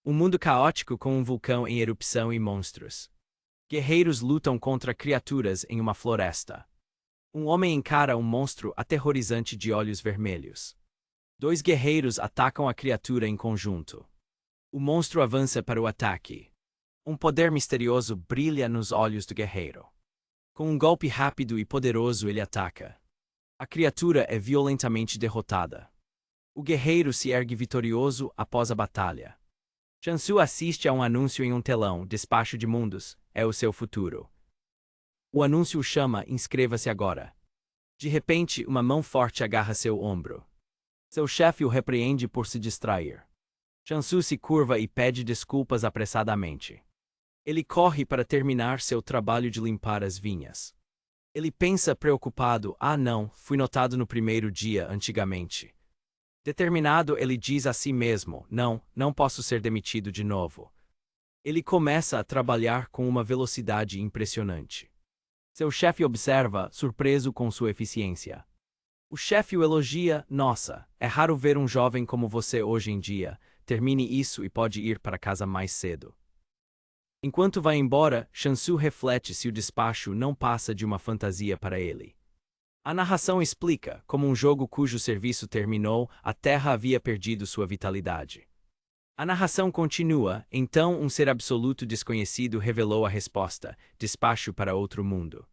Um mundo caótico com um vulcão em erupção e monstros. Guerreiros lutam contra criaturas em uma floresta. Um homem encara um monstro aterrorizante de olhos vermelhos. Dois guerreiros atacam a criatura em conjunto. O monstro avança para o ataque. Um poder misterioso brilha nos olhos do guerreiro. Com um golpe rápido e poderoso, ele ataca. A criatura é violentamente derrotada. O guerreiro se ergue vitorioso após a batalha. Shansu assiste a um anúncio em um telão: despacho de mundos, é o seu futuro. O anúncio o chama: inscreva-se agora. De repente, uma mão forte agarra seu ombro. Seu chefe o repreende por se distrair. Shansu se curva e pede desculpas apressadamente. Ele corre para terminar seu trabalho de limpar as vinhas. Ele pensa preocupado: ah não, fui notado no primeiro dia antigamente. Determinado, ele diz a si mesmo: não posso ser demitido de novo. Ele começa a trabalhar com uma velocidade impressionante. Seu chefe observa, surpreso com sua eficiência. O chefe o elogia: nossa, é raro ver um jovem como você hoje em dia. Termine isso e pode ir para casa mais cedo. Enquanto vai embora, Shansu reflete se o despacho não passa de uma fantasia para ele. A narração explica: como um jogo cujo serviço terminou, a Terra havia perdido sua vitalidade. A narração continua: então um ser absoluto desconhecido revelou a resposta: despacho para outro mundo.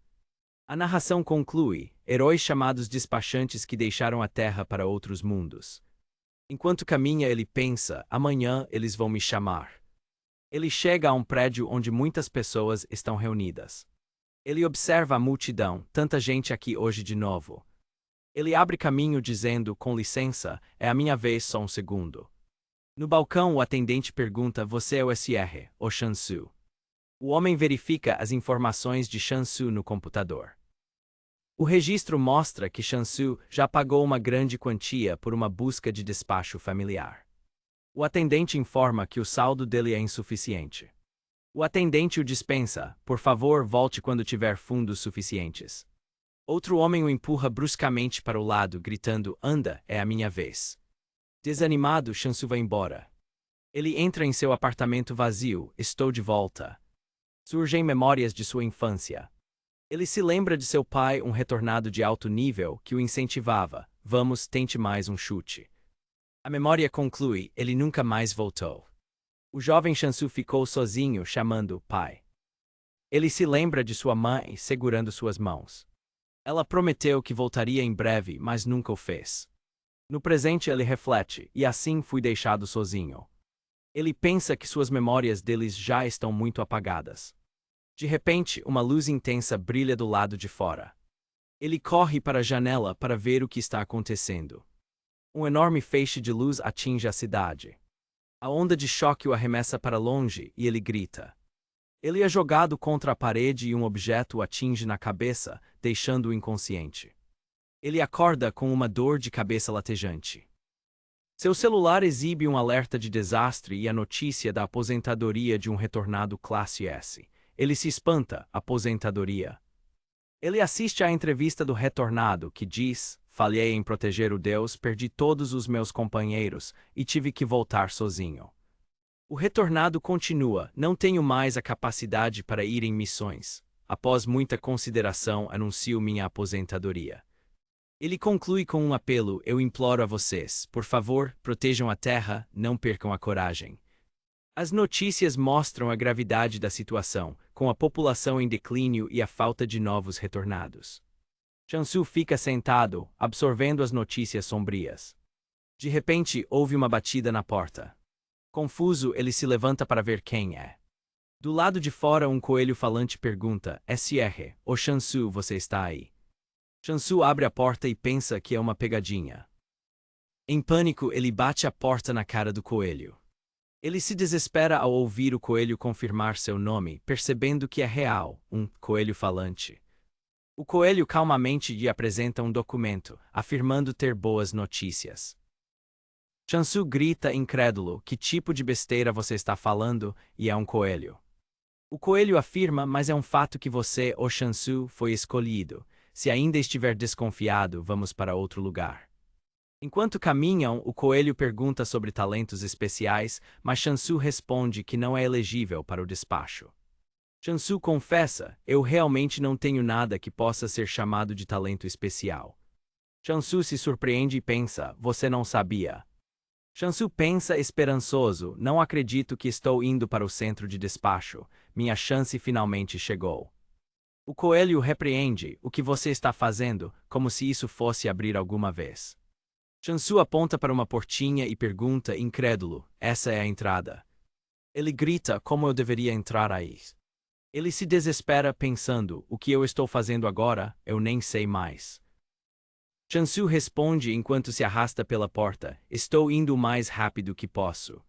A narração conclui: heróis chamados despachantes que deixaram a Terra para outros mundos. Enquanto caminha, ele pensa: amanhã eles vão me chamar. Ele chega a um prédio onde muitas pessoas estão reunidas. Ele observa a multidão: tanta gente aqui hoje de novo. Ele abre caminho dizendo: com licença, é a minha vez, só um segundo. No balcão, o atendente pergunta: você é o SR, ou Shansu? O homem verifica as informações de Shansu no computador. O registro mostra que Shansu já pagou uma grande quantia por uma busca de despacho familiar. O atendente informa que o saldo dele é insuficiente. O atendente o dispensa: por favor, volte quando tiver fundos suficientes. Outro homem o empurra bruscamente para o lado, gritando: anda, é a minha vez. Desanimado, Shansu vai embora. Ele entra em seu apartamento vazio: estou de volta. Surgem memórias de sua infância. Ele se lembra de seu pai, um retornado de alto nível, que o incentivava: vamos, tente mais um chute. A memória conclui: ele nunca mais voltou. O jovem Shansu ficou sozinho, chamando pai. Ele se lembra de sua mãe, segurando suas mãos. Ela prometeu que voltaria em breve, mas nunca o fez. No presente, ele reflete: e assim fui deixado sozinho. Ele pensa que suas memórias deles já estão muito apagadas. De repente, uma luz intensa brilha do lado de fora. Ele corre para a janela para ver o que está acontecendo. Um enorme feixe de luz atinge a cidade. A onda de choque o arremessa para longe e ele grita. Ele é jogado contra a parede e um objeto o atinge na cabeça, deixando-o inconsciente. Ele acorda com uma dor de cabeça latejante. Seu celular exibe um alerta de desastre e a notícia da aposentadoria de um retornado classe S. Ele se espanta: aposentadoria. Ele assiste à entrevista do retornado, que diz: falhei em proteger o Deus, perdi todos os meus companheiros e tive que voltar sozinho. O retornado continua: não tenho mais a capacidade para ir em missões. Após muita consideração, anuncio minha aposentadoria. Ele conclui com um apelo: eu imploro a vocês, por favor, protejam a Terra, não percam a coragem. As notícias mostram a gravidade da situação, com a população em declínio e a falta de novos retornados. Shansu fica sentado, absorvendo as notícias sombrias. De repente, houve uma batida na porta. Confuso, ele se levanta para ver quem é. Do lado de fora, um coelho falante pergunta: SR, ô Shansu, você está aí? Shansu abre a porta e pensa que é uma pegadinha. Em pânico, ele bate a porta na cara do coelho. Ele se desespera ao ouvir o coelho confirmar seu nome, percebendo que é real, um coelho falante. O coelho calmamente lhe apresenta um documento, afirmando ter boas notícias. Shansu grita incrédulo: que tipo de besteira você está falando? E é um coelho. O coelho afirma: mas é um fato que você, o Shansu, foi escolhido. Se ainda estiver desconfiado, vamos para outro lugar. Enquanto caminham, o coelho pergunta sobre talentos especiais, mas Shansu responde que não é elegível para o despacho. Shansu confessa: eu realmente não tenho nada que possa ser chamado de talento especial. Shansu se surpreende e pensa: você não sabia? Shansu pensa esperançoso: não acredito que estou indo para o centro de despacho, minha chance finalmente chegou. O coelho repreende: o que você está fazendo, como se isso fosse abrir alguma vez. Shansu aponta para uma portinha e pergunta, incrédulo: essa é a entrada? Ele grita: como eu deveria entrar aí? Ele se desespera pensando: o que eu estou fazendo agora, eu nem sei mais. Shansu responde enquanto se arrasta pela porta: estou indo o mais rápido que posso.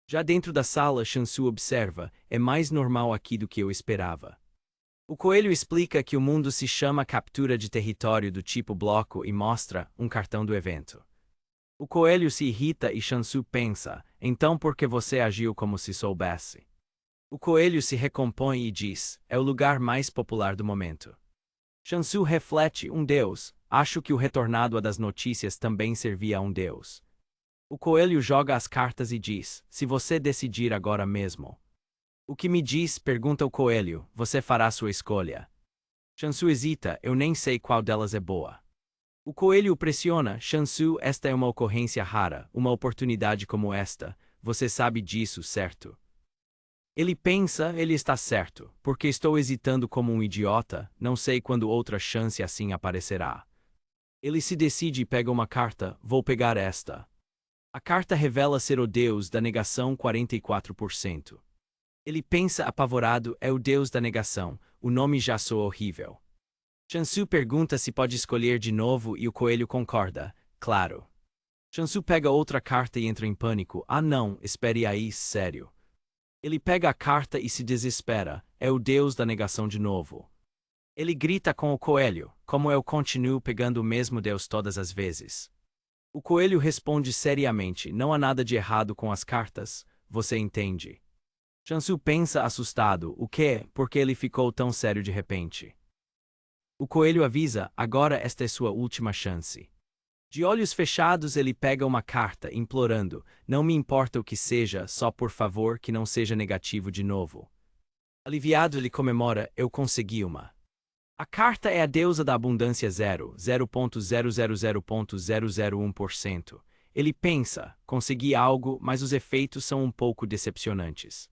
Já dentro da sala, Shansu observa: é mais normal aqui do que eu esperava. O coelho explica que o mundo se chama captura de território do tipo bloco e mostra um cartão do evento. O coelho se irrita e Shansu pensa: então por que você agiu como se soubesse? O coelho se recompõe e diz: é o lugar mais popular do momento. Shansu reflete: um deus, acho que o retornado a das notícias também servia a um deus. O coelho joga as cartas e diz: se você decidir agora mesmo. O que me diz? Pergunta o coelho, você fará sua escolha. Shansu hesita: eu nem sei qual delas é boa. O coelho o pressiona: Shansu, esta é uma ocorrência rara, uma oportunidade como esta, você sabe disso, certo? Ele pensa: ele está certo, porque estou hesitando como um idiota, não sei quando outra chance assim aparecerá. Ele se decide e pega uma carta: vou pegar esta. A carta revela ser o deus da negação 44%. Ele pensa apavorado: é o deus da negação, o nome já soa horrível. Shansu pergunta se pode escolher de novo e o coelho concorda: claro. Shansu pega outra carta e entra em pânico: ah não, espere aí, sério. Ele pega a carta e se desespera: é o deus da negação de novo. Ele grita com o coelho: como eu continuo pegando o mesmo deus todas as vezes? O coelho responde seriamente: não há nada de errado com as cartas, você entende? Shansu pensa assustado: o quê? Por que ele ficou tão sério de repente? O coelho avisa: agora esta é sua última chance. De olhos fechados ele pega uma carta, implorando: não me importa o que seja, só por favor que não seja negativo de novo. Aliviado ele comemora: eu consegui uma. A carta é a deusa da abundância 0,000,001%. Ele pensa: consegui algo, mas os efeitos são um pouco decepcionantes.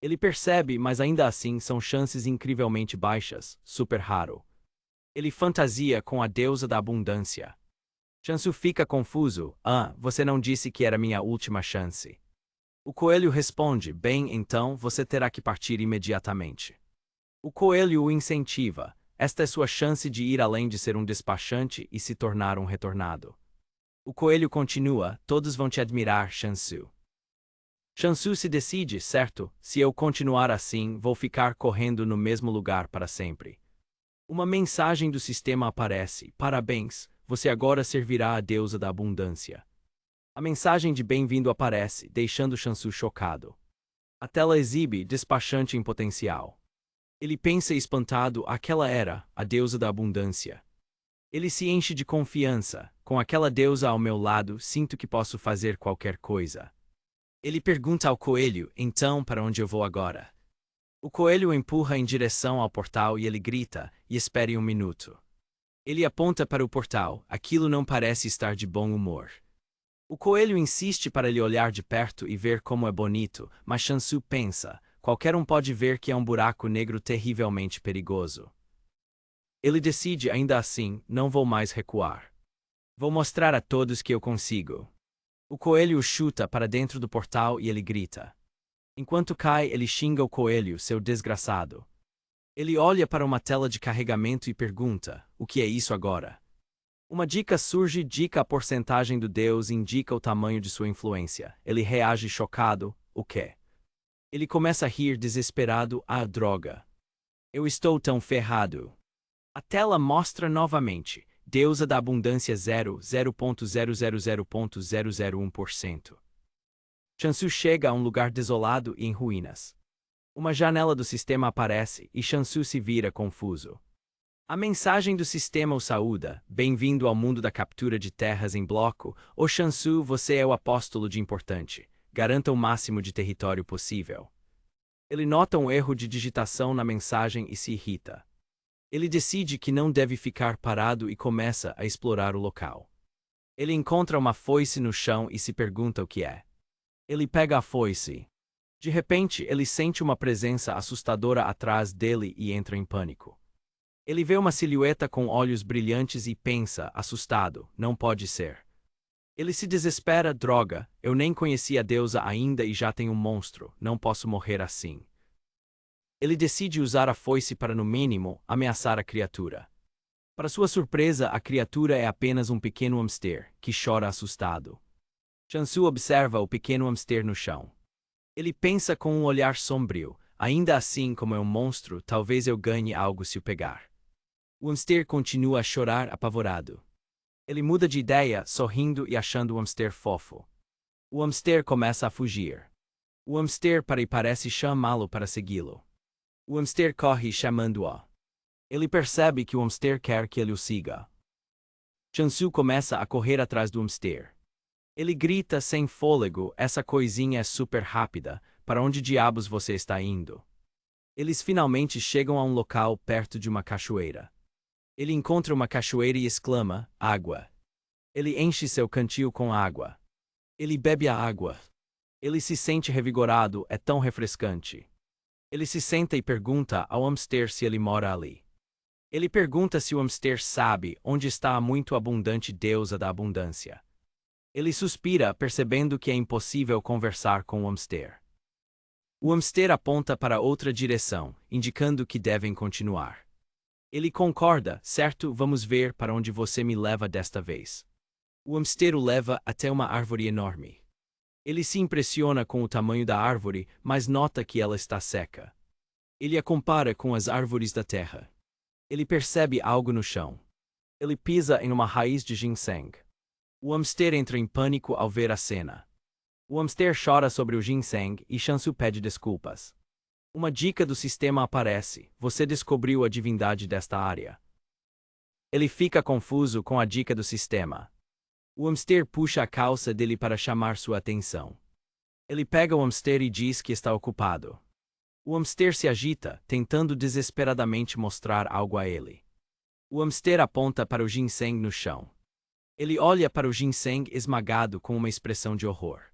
Ele percebe, mas ainda assim são chances incrivelmente baixas, super raro. Ele fantasia com a deusa da abundância. Shansu fica confuso: ah, você não disse que era minha última chance. O coelho responde: bem, então você terá que partir imediatamente. O coelho o incentiva: esta é sua chance de ir além de ser um despachante e se tornar um retornado. O coelho continua: todos vão te admirar, Shansu. Shansu se decide: certo, se eu continuar assim, vou ficar correndo no mesmo lugar para sempre. Uma mensagem do sistema aparece: parabéns, você agora servirá a deusa da abundância. A mensagem de bem-vindo aparece, deixando Shansu chocado. A tela exibe despachante em potencial. Ele pensa espantado: aquela era a deusa da abundância. Ele se enche de confiança: com aquela deusa ao meu lado, sinto que posso fazer qualquer coisa. Ele pergunta ao coelho: então, para onde eu vou agora? O coelho o empurra em direção ao portal e ele grita: e espere um minuto. Ele aponta para o portal: aquilo não parece estar de bom humor. O coelho insiste para ele olhar de perto e ver como é bonito, mas Shansu pensa: qualquer um pode ver que é um buraco negro terrivelmente perigoso. Ele decide: ainda assim, não vou mais recuar. Vou mostrar a todos que eu consigo. O coelho o chuta para dentro do portal e ele grita. Enquanto cai, ele xinga o coelho: seu desgraçado. Ele olha para uma tela de carregamento e pergunta: o que é isso agora? Uma dica surge: dica a porcentagem do deus indica o tamanho de sua influência. Ele reage chocado: o quê? Ele começa a rir desesperado: ah, droga. Eu estou tão ferrado. A tela mostra novamente: deusa da abundância 0,000,001%. Shansu chega a um lugar desolado e em ruínas. Uma janela do sistema aparece e Shansu se vira confuso. A mensagem do sistema o saúda: bem-vindo ao mundo da captura de terras em bloco. Ô Shansu, você é o apóstolo de importante. Garanta o máximo de território possível. Ele nota um erro de digitação na mensagem e se irrita. Ele decide que não deve ficar parado e começa a explorar o local. Ele encontra uma foice no chão e se pergunta o que é. Ele pega a foice. De repente, ele sente uma presença assustadora atrás dele e entra em pânico. Ele vê uma silhueta com olhos brilhantes e pensa, assustado, não pode ser. Ele se desespera, droga, eu nem conhecia a deusa ainda e já tenho um monstro, não posso morrer assim. Ele decide usar a foice para, no mínimo, ameaçar a criatura. Para sua surpresa, a criatura é apenas um pequeno hamster, que chora assustado. Shansu observa o pequeno hamster no chão. Ele pensa com um olhar sombrio, ainda assim como é um monstro, talvez eu ganhe algo se o pegar. O hamster continua a chorar apavorado. Ele muda de ideia, sorrindo e achando o hamster fofo. O hamster começa a fugir. O hamster para e parece chamá-lo para segui-lo. O hamster corre chamando-o. Ele percebe que o hamster quer que ele o siga. Shansu começa a correr atrás do hamster. Ele grita sem fôlego, essa coisinha é super rápida, para onde diabos você está indo? Eles finalmente chegam a um local perto de uma cachoeira. Ele encontra uma cachoeira e exclama, água. Ele enche seu cantil com água. Ele bebe a água. Ele se sente revigorado, é tão refrescante. Ele se senta e pergunta ao hamster se ele mora ali. Ele pergunta se o hamster sabe onde está a muito abundante deusa da abundância. Ele suspira, percebendo que é impossível conversar com o hamster. O hamster aponta para outra direção, indicando que devem continuar. Ele concorda, certo, vamos ver para onde você me leva desta vez. O hamster o leva até uma árvore enorme. Ele se impressiona com o tamanho da árvore, mas nota que ela está seca. Ele a compara com as árvores da terra. Ele percebe algo no chão. Ele pisa em uma raiz de ginseng. O hamster entra em pânico ao ver a cena. O hamster chora sobre o ginseng e Shansu pede desculpas. Uma dica do sistema aparece: você descobriu a divindade desta área. Ele fica confuso com a dica do sistema. O hamster puxa a calça dele para chamar sua atenção. Ele pega o hamster e diz que está ocupado. O hamster se agita, tentando desesperadamente mostrar algo a ele. O hamster aponta para o ginseng no chão. Ele olha para o ginseng esmagado com uma expressão de horror.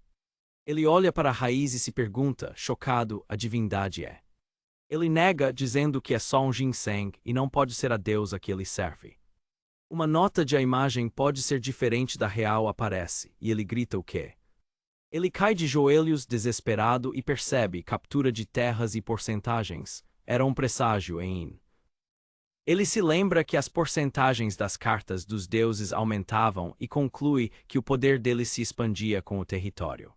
Ele olha para a raiz e se pergunta, chocado, a divindade é. Ele nega, dizendo que é só um ginseng e não pode ser a deusa que ele serve. Uma nota de a imagem pode ser diferente da real aparece, e ele grita o quê? Ele cai de joelhos desesperado e percebe captura de terras e porcentagens. Era um presságio em. Ele se lembra que as porcentagens das cartas dos deuses aumentavam e conclui que o poder deles se expandia com o território.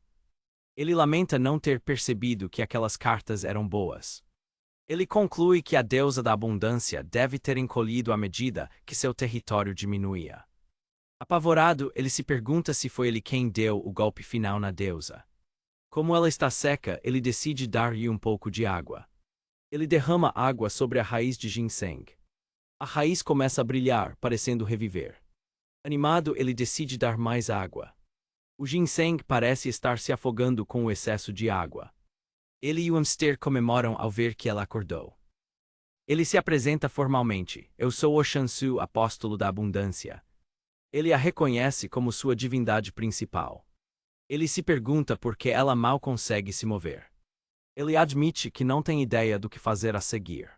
Ele lamenta não ter percebido que aquelas cartas eram boas. Ele conclui que a deusa da abundância deve ter encolhido à medida que seu território diminuía. Apavorado, ele se pergunta se foi ele quem deu o golpe final na deusa. Como ela está seca, ele decide dar-lhe um pouco de água. Ele derrama água sobre a raiz de ginseng. A raiz começa a brilhar, parecendo reviver. Animado, ele decide dar mais água. O ginseng parece estar se afogando com o excesso de água. Ele e o hamster comemoram ao ver que ela acordou. Ele se apresenta formalmente: eu sou o Shansu, apóstolo da abundância. Ele a reconhece como sua divindade principal. Ele se pergunta por que ela mal consegue se mover. Ele admite que não tem ideia do que fazer a seguir.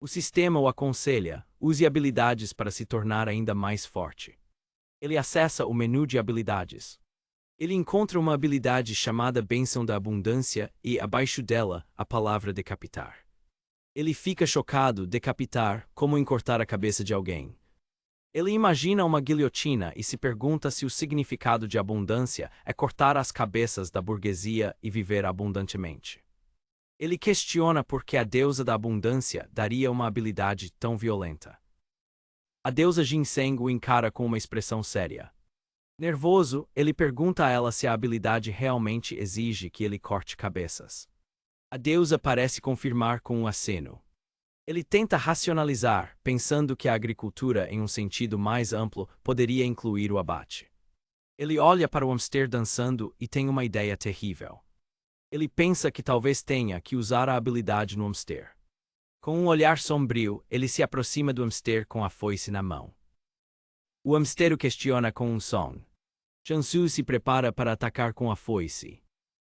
O sistema o aconselha: use habilidades para se tornar ainda mais forte. Ele acessa o menu de habilidades. Ele encontra uma habilidade chamada Bênção da Abundância e, abaixo dela, a palavra decapitar. Ele fica chocado, decapitar, como encortar a cabeça de alguém. Ele imagina uma guilhotina e se pergunta se o significado de abundância é cortar as cabeças da burguesia e viver abundantemente. Ele questiona por que a deusa da abundância daria uma habilidade tão violenta. A deusa Ginseng o encara com uma expressão séria. Nervoso, ele pergunta a ela se a habilidade realmente exige que ele corte cabeças. A deusa parece confirmar com um aceno. Ele tenta racionalizar, pensando que a agricultura, em um sentido mais amplo, poderia incluir o abate. Ele olha para o hamster dançando e tem uma ideia terrível. Ele pensa que talvez tenha que usar a habilidade no hamster. Com um olhar sombrio, ele se aproxima do hamster com a foice na mão. O hamster o questiona com um som. Chansu se prepara para atacar com a foice.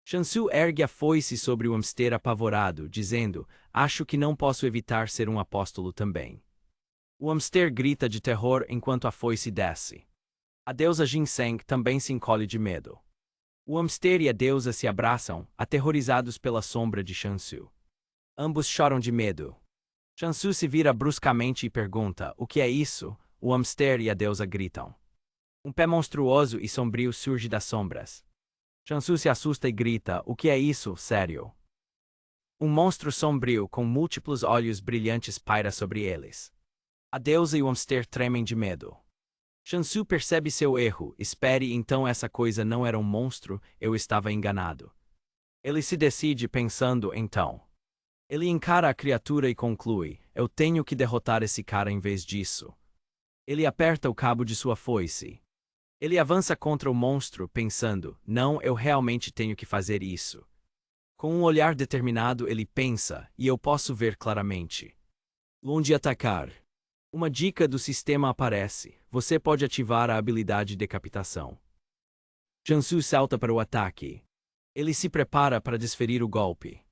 Chansu ergue a foice sobre o hamster apavorado, dizendo: "Acho que não posso evitar ser um apóstolo também." O hamster grita de terror enquanto a foice desce. A deusa Ginseng também se encolhe de medo. O hamster e a deusa se abraçam, aterrorizados pela sombra de Chansu. Ambos choram de medo. Chansu se vira bruscamente e pergunta: "O que é isso?" O hamster e a deusa gritam. Um pé monstruoso e sombrio surge das sombras. Chansu se assusta e grita: "O que é isso, sério?" Um monstro sombrio com múltiplos olhos brilhantes paira sobre eles. A deusa e o hamster tremem de medo. Chansu percebe seu erro. "Espere, então essa coisa não era um monstro, eu estava enganado." Ele se decide pensando, então. Ele encara a criatura e conclui: "Eu tenho que derrotar esse cara em vez disso." Ele aperta o cabo de sua foice. Ele avança contra o monstro, pensando: "Não, eu realmente tenho que fazer isso." Com um olhar determinado, ele pensa: "E eu posso ver claramente." Onde atacar? Uma dica do sistema aparece: você pode ativar a habilidade Decapitação. Chansu salta para o ataque. Ele se prepara para desferir o golpe.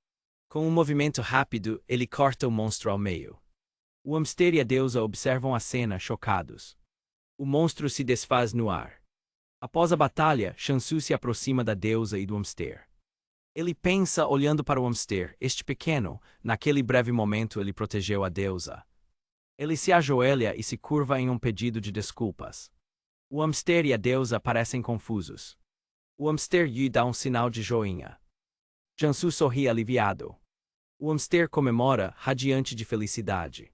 Com um movimento rápido, ele corta o monstro ao meio. O hamster e a deusa observam a cena, chocados. O monstro se desfaz no ar. Após a batalha, Chansu se aproxima da deusa e do hamster. Ele pensa olhando para o hamster: este pequeno, naquele breve momento ele protegeu a deusa. Ele se ajoelha e se curva em um pedido de desculpas. O hamster e a deusa parecem confusos. O hamster lhe dá um sinal de joinha. Chansu sorri aliviado. O hamster comemora, radiante de felicidade.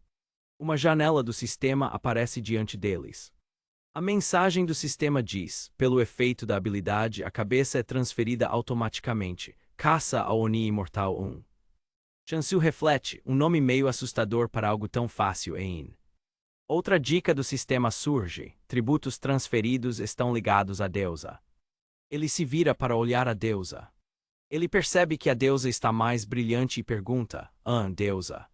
Uma janela do sistema aparece diante deles. A mensagem do sistema diz: pelo efeito da habilidade, a cabeça é transferida automaticamente. Caça ao Oni Imortal 1. Chansu reflete, um nome meio assustador para algo tão fácil em. Outra dica do sistema surge: tributos transferidos estão ligados à deusa. Ele se vira para olhar a deusa. Ele percebe que a deusa está mais brilhante e pergunta: deusa?"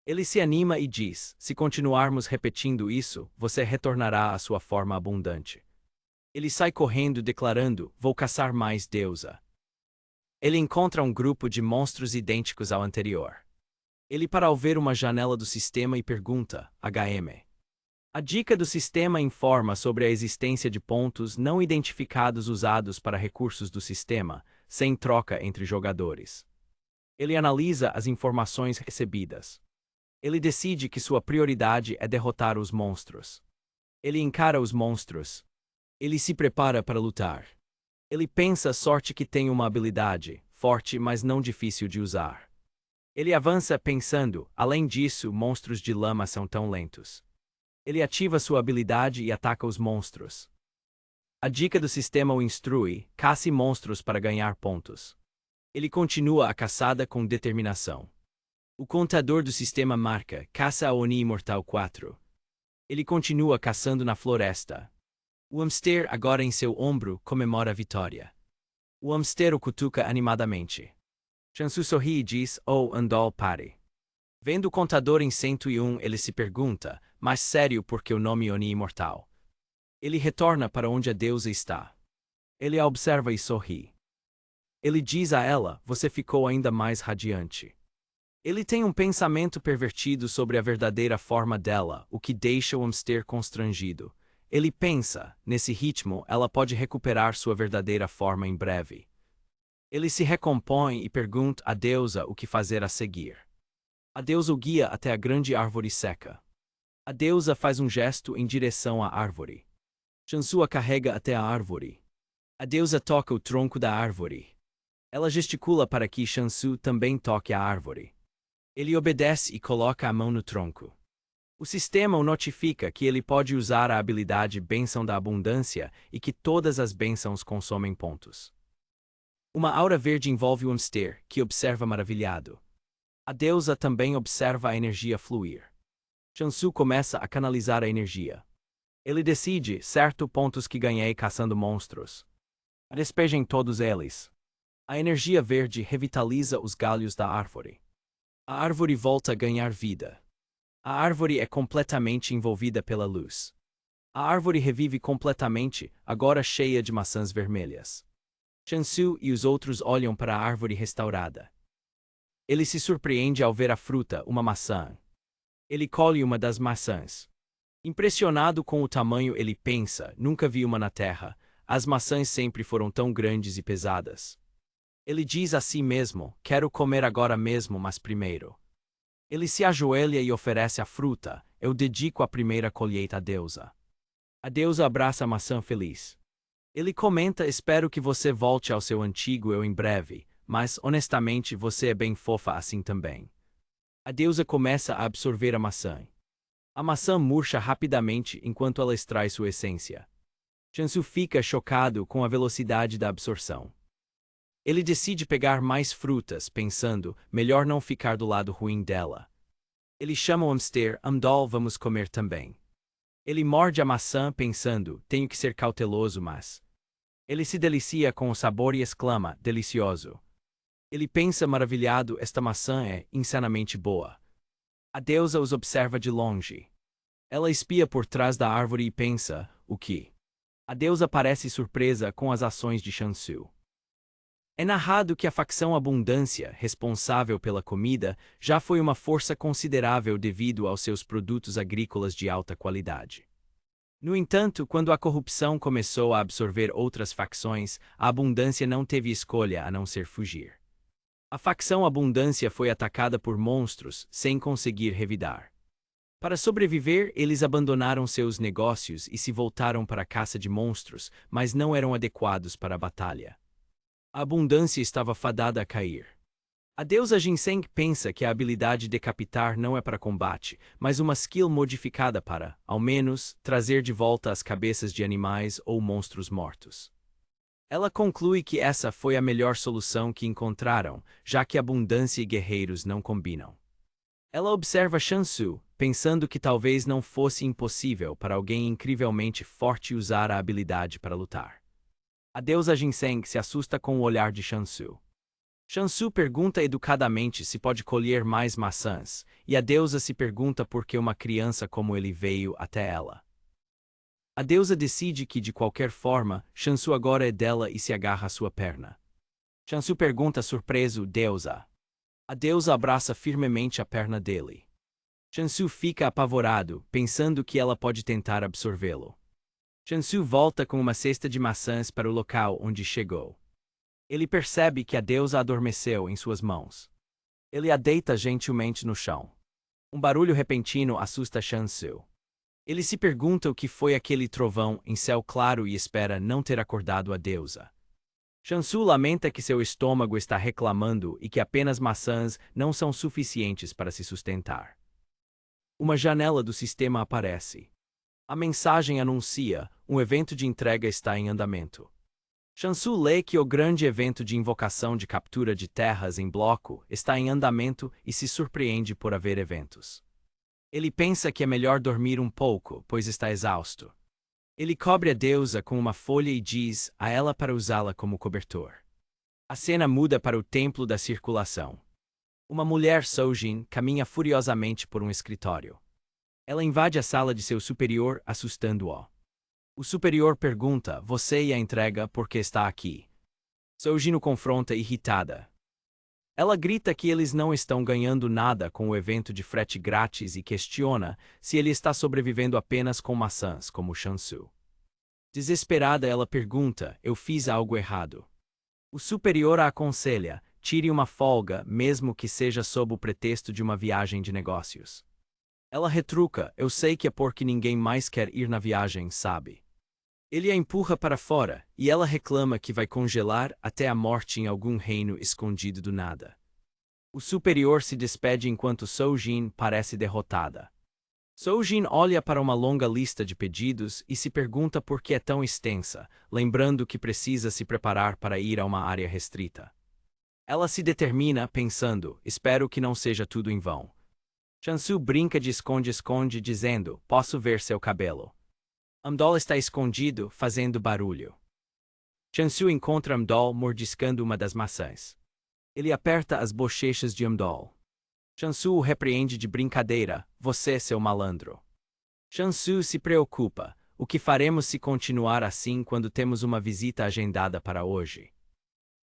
Ele se anima e diz: "Se continuarmos repetindo isso, você retornará à sua forma abundante." Ele sai correndo declarando: "Vou caçar mais, deusa." Ele encontra um grupo de monstros idênticos ao anterior. Ele para ao ver uma janela do sistema e pergunta: "HM?" A dica do sistema informa sobre a existência de pontos não identificados usados para recursos do sistema, sem troca entre jogadores. Ele analisa as informações recebidas. Ele decide que sua prioridade é derrotar os monstros. Ele encara os monstros. Ele se prepara para lutar. Ele pensa: sorte que tem uma habilidade, forte mas não difícil de usar. Ele avança pensando: além disso, monstros de lama são tão lentos. Ele ativa sua habilidade e ataca os monstros. A dica do sistema o instrui: caça monstros para ganhar pontos. Ele continua a caçada com determinação. O contador do sistema marca: caça a Oni Imortal 4. Ele continua caçando na floresta. O hamster, agora em seu ombro, comemora a vitória. O hamster o cutuca animadamente. Chansu sorri e diz: "Oh, Andol, pare." Vendo o contador em 101, ele se pergunta: "Mas sério, por que o nome Oni Imortal?" Ele retorna para onde a deusa está. Ele a observa e sorri. Ele diz a ela: "Você ficou ainda mais radiante." Ele tem um pensamento pervertido sobre a verdadeira forma dela, o que deixa o hamster constrangido. Ele pensa: nesse ritmo, ela pode recuperar sua verdadeira forma em breve. Ele se recompõe e pergunta à deusa o que fazer a seguir. A deusa o guia até a grande árvore seca. A deusa faz um gesto em direção à árvore. Chansu a carrega até a árvore. A deusa toca o tronco da árvore. Ela gesticula para que Chansu também toque a árvore. Ele obedece e coloca a mão no tronco. O sistema o notifica que ele pode usar a habilidade Bênção da Abundância e que todas as bênçãos consomem pontos. Uma aura verde envolve o hamster, que observa maravilhado. A deusa também observa a energia fluir. Shansu começa a canalizar a energia. Ele decide, certo, pontos que ganhei caçando monstros. Despejem todos eles. A energia verde revitaliza os galhos da árvore. A árvore volta a ganhar vida. A árvore é completamente envolvida pela luz. A árvore revive completamente, agora cheia de maçãs vermelhas. Shansu e os outros olham para a árvore restaurada. Ele se surpreende ao ver a fruta, uma maçã. Ele colhe uma das maçãs. Impressionado com o tamanho, ele pensa: nunca vi uma na terra. As maçãs sempre foram tão grandes e pesadas. Ele diz a si mesmo: quero comer agora mesmo, mas primeiro. Ele se ajoelha e oferece a fruta. Eu dedico a primeira colheita à deusa. A deusa abraça a maçã feliz. Ele comenta: espero que você volte ao seu antigo eu em breve, mas, honestamente, você é bem fofa assim também. A deusa começa a absorver a maçã. A maçã murcha rapidamente enquanto ela extrai sua essência. Shansu fica chocado com a velocidade da absorção. Ele decide pegar mais frutas, pensando: melhor não ficar do lado ruim dela. Ele chama o hamster: Amdol, vamos comer também. Ele morde a maçã, pensando: tenho que ser cauteloso, mas... Ele se delicia com o sabor e exclama: delicioso. Ele pensa maravilhado: esta maçã é insanamente boa. A deusa os observa de longe. Ela espia por trás da árvore e pensa: o que? A deusa parece surpresa com as ações de Shansu. É narrado que a facção Abundância, responsável pela comida, já foi uma força considerável devido aos seus produtos agrícolas de alta qualidade. No entanto, quando a corrupção começou a absorver outras facções, a Abundância não teve escolha a não ser fugir. A facção Abundância foi atacada por monstros, sem conseguir revidar. Para sobreviver, eles abandonaram seus negócios e se voltaram para a caça de monstros, mas não eram adequados para a batalha. A Abundância estava fadada a cair. A deusa Ginseng pensa que a habilidade decapitar não é para combate, mas uma skill modificada para, ao menos, trazer de volta as cabeças de animais ou monstros mortos. Ela conclui que essa foi a melhor solução que encontraram, já que abundância e guerreiros não combinam. Ela observa Shansu, pensando que talvez não fosse impossível para alguém incrivelmente forte usar a habilidade para lutar. A deusa Ginseng se assusta com o olhar de Shansu. Shansu pergunta educadamente se pode colher mais maçãs, e a deusa se pergunta por que uma criança como ele veio até ela. A deusa decide que, de qualquer forma, Shansu agora é dela e se agarra à sua perna. Shansu pergunta surpreso: deusa? A deusa abraça firmemente a perna dele. Shansu fica apavorado, pensando que ela pode tentar absorvê-lo. Shansu volta com uma cesta de maçãs para o local onde chegou. Ele percebe que a deusa adormeceu em suas mãos. Ele a deita gentilmente no chão. Um barulho repentino assusta Shansu. Ele se pergunta o que foi aquele trovão em céu claro e espera não ter acordado a deusa. Shansu lamenta que seu estômago está reclamando e que apenas maçãs não são suficientes para se sustentar. Uma janela do sistema aparece. A mensagem anuncia: um evento de entrega está em andamento. Shansu lê que o grande evento de invocação de captura de terras em bloco está em andamento e se surpreende por haver eventos. Ele pensa que é melhor dormir um pouco, pois está exausto. Ele cobre a deusa com uma folha e diz a ela para usá-la como cobertor. A cena muda para o templo da circulação. Uma mulher Soujin caminha furiosamente por um escritório. Ela invade a sala de seu superior, assustando-o. O superior pergunta: você e a entrega, por que está aqui? Soujin o confronta irritada. Ela grita que eles não estão ganhando nada com o evento de frete grátis e questiona se ele está sobrevivendo apenas com maçãs, como Shansu. Desesperada, ela pergunta: eu fiz algo errado? O superior a aconselha: tire uma folga, mesmo que seja sob o pretexto de uma viagem de negócios. Ela retruca: eu sei que é porque ninguém mais quer ir na viagem, sabe? Ele a empurra para fora, e ela reclama que vai congelar até a morte em algum reino escondido do nada. O superior se despede enquanto Soujin parece derrotada. Soujin olha para uma longa lista de pedidos e se pergunta por que é tão extensa, lembrando que precisa se preparar para ir a uma área restrita. Ela se determina, pensando, espero que não seja tudo em vão. Chansu brinca de esconde-esconde, dizendo, posso ver seu cabelo. Amdol está escondido, fazendo barulho. Chansu encontra Amdol mordiscando uma das maçãs. Ele aperta as bochechas de Amdol. Chansu o repreende de brincadeira, você, seu malandro. Chansu se preocupa, o que faremos se continuar assim quando temos uma visita agendada para hoje?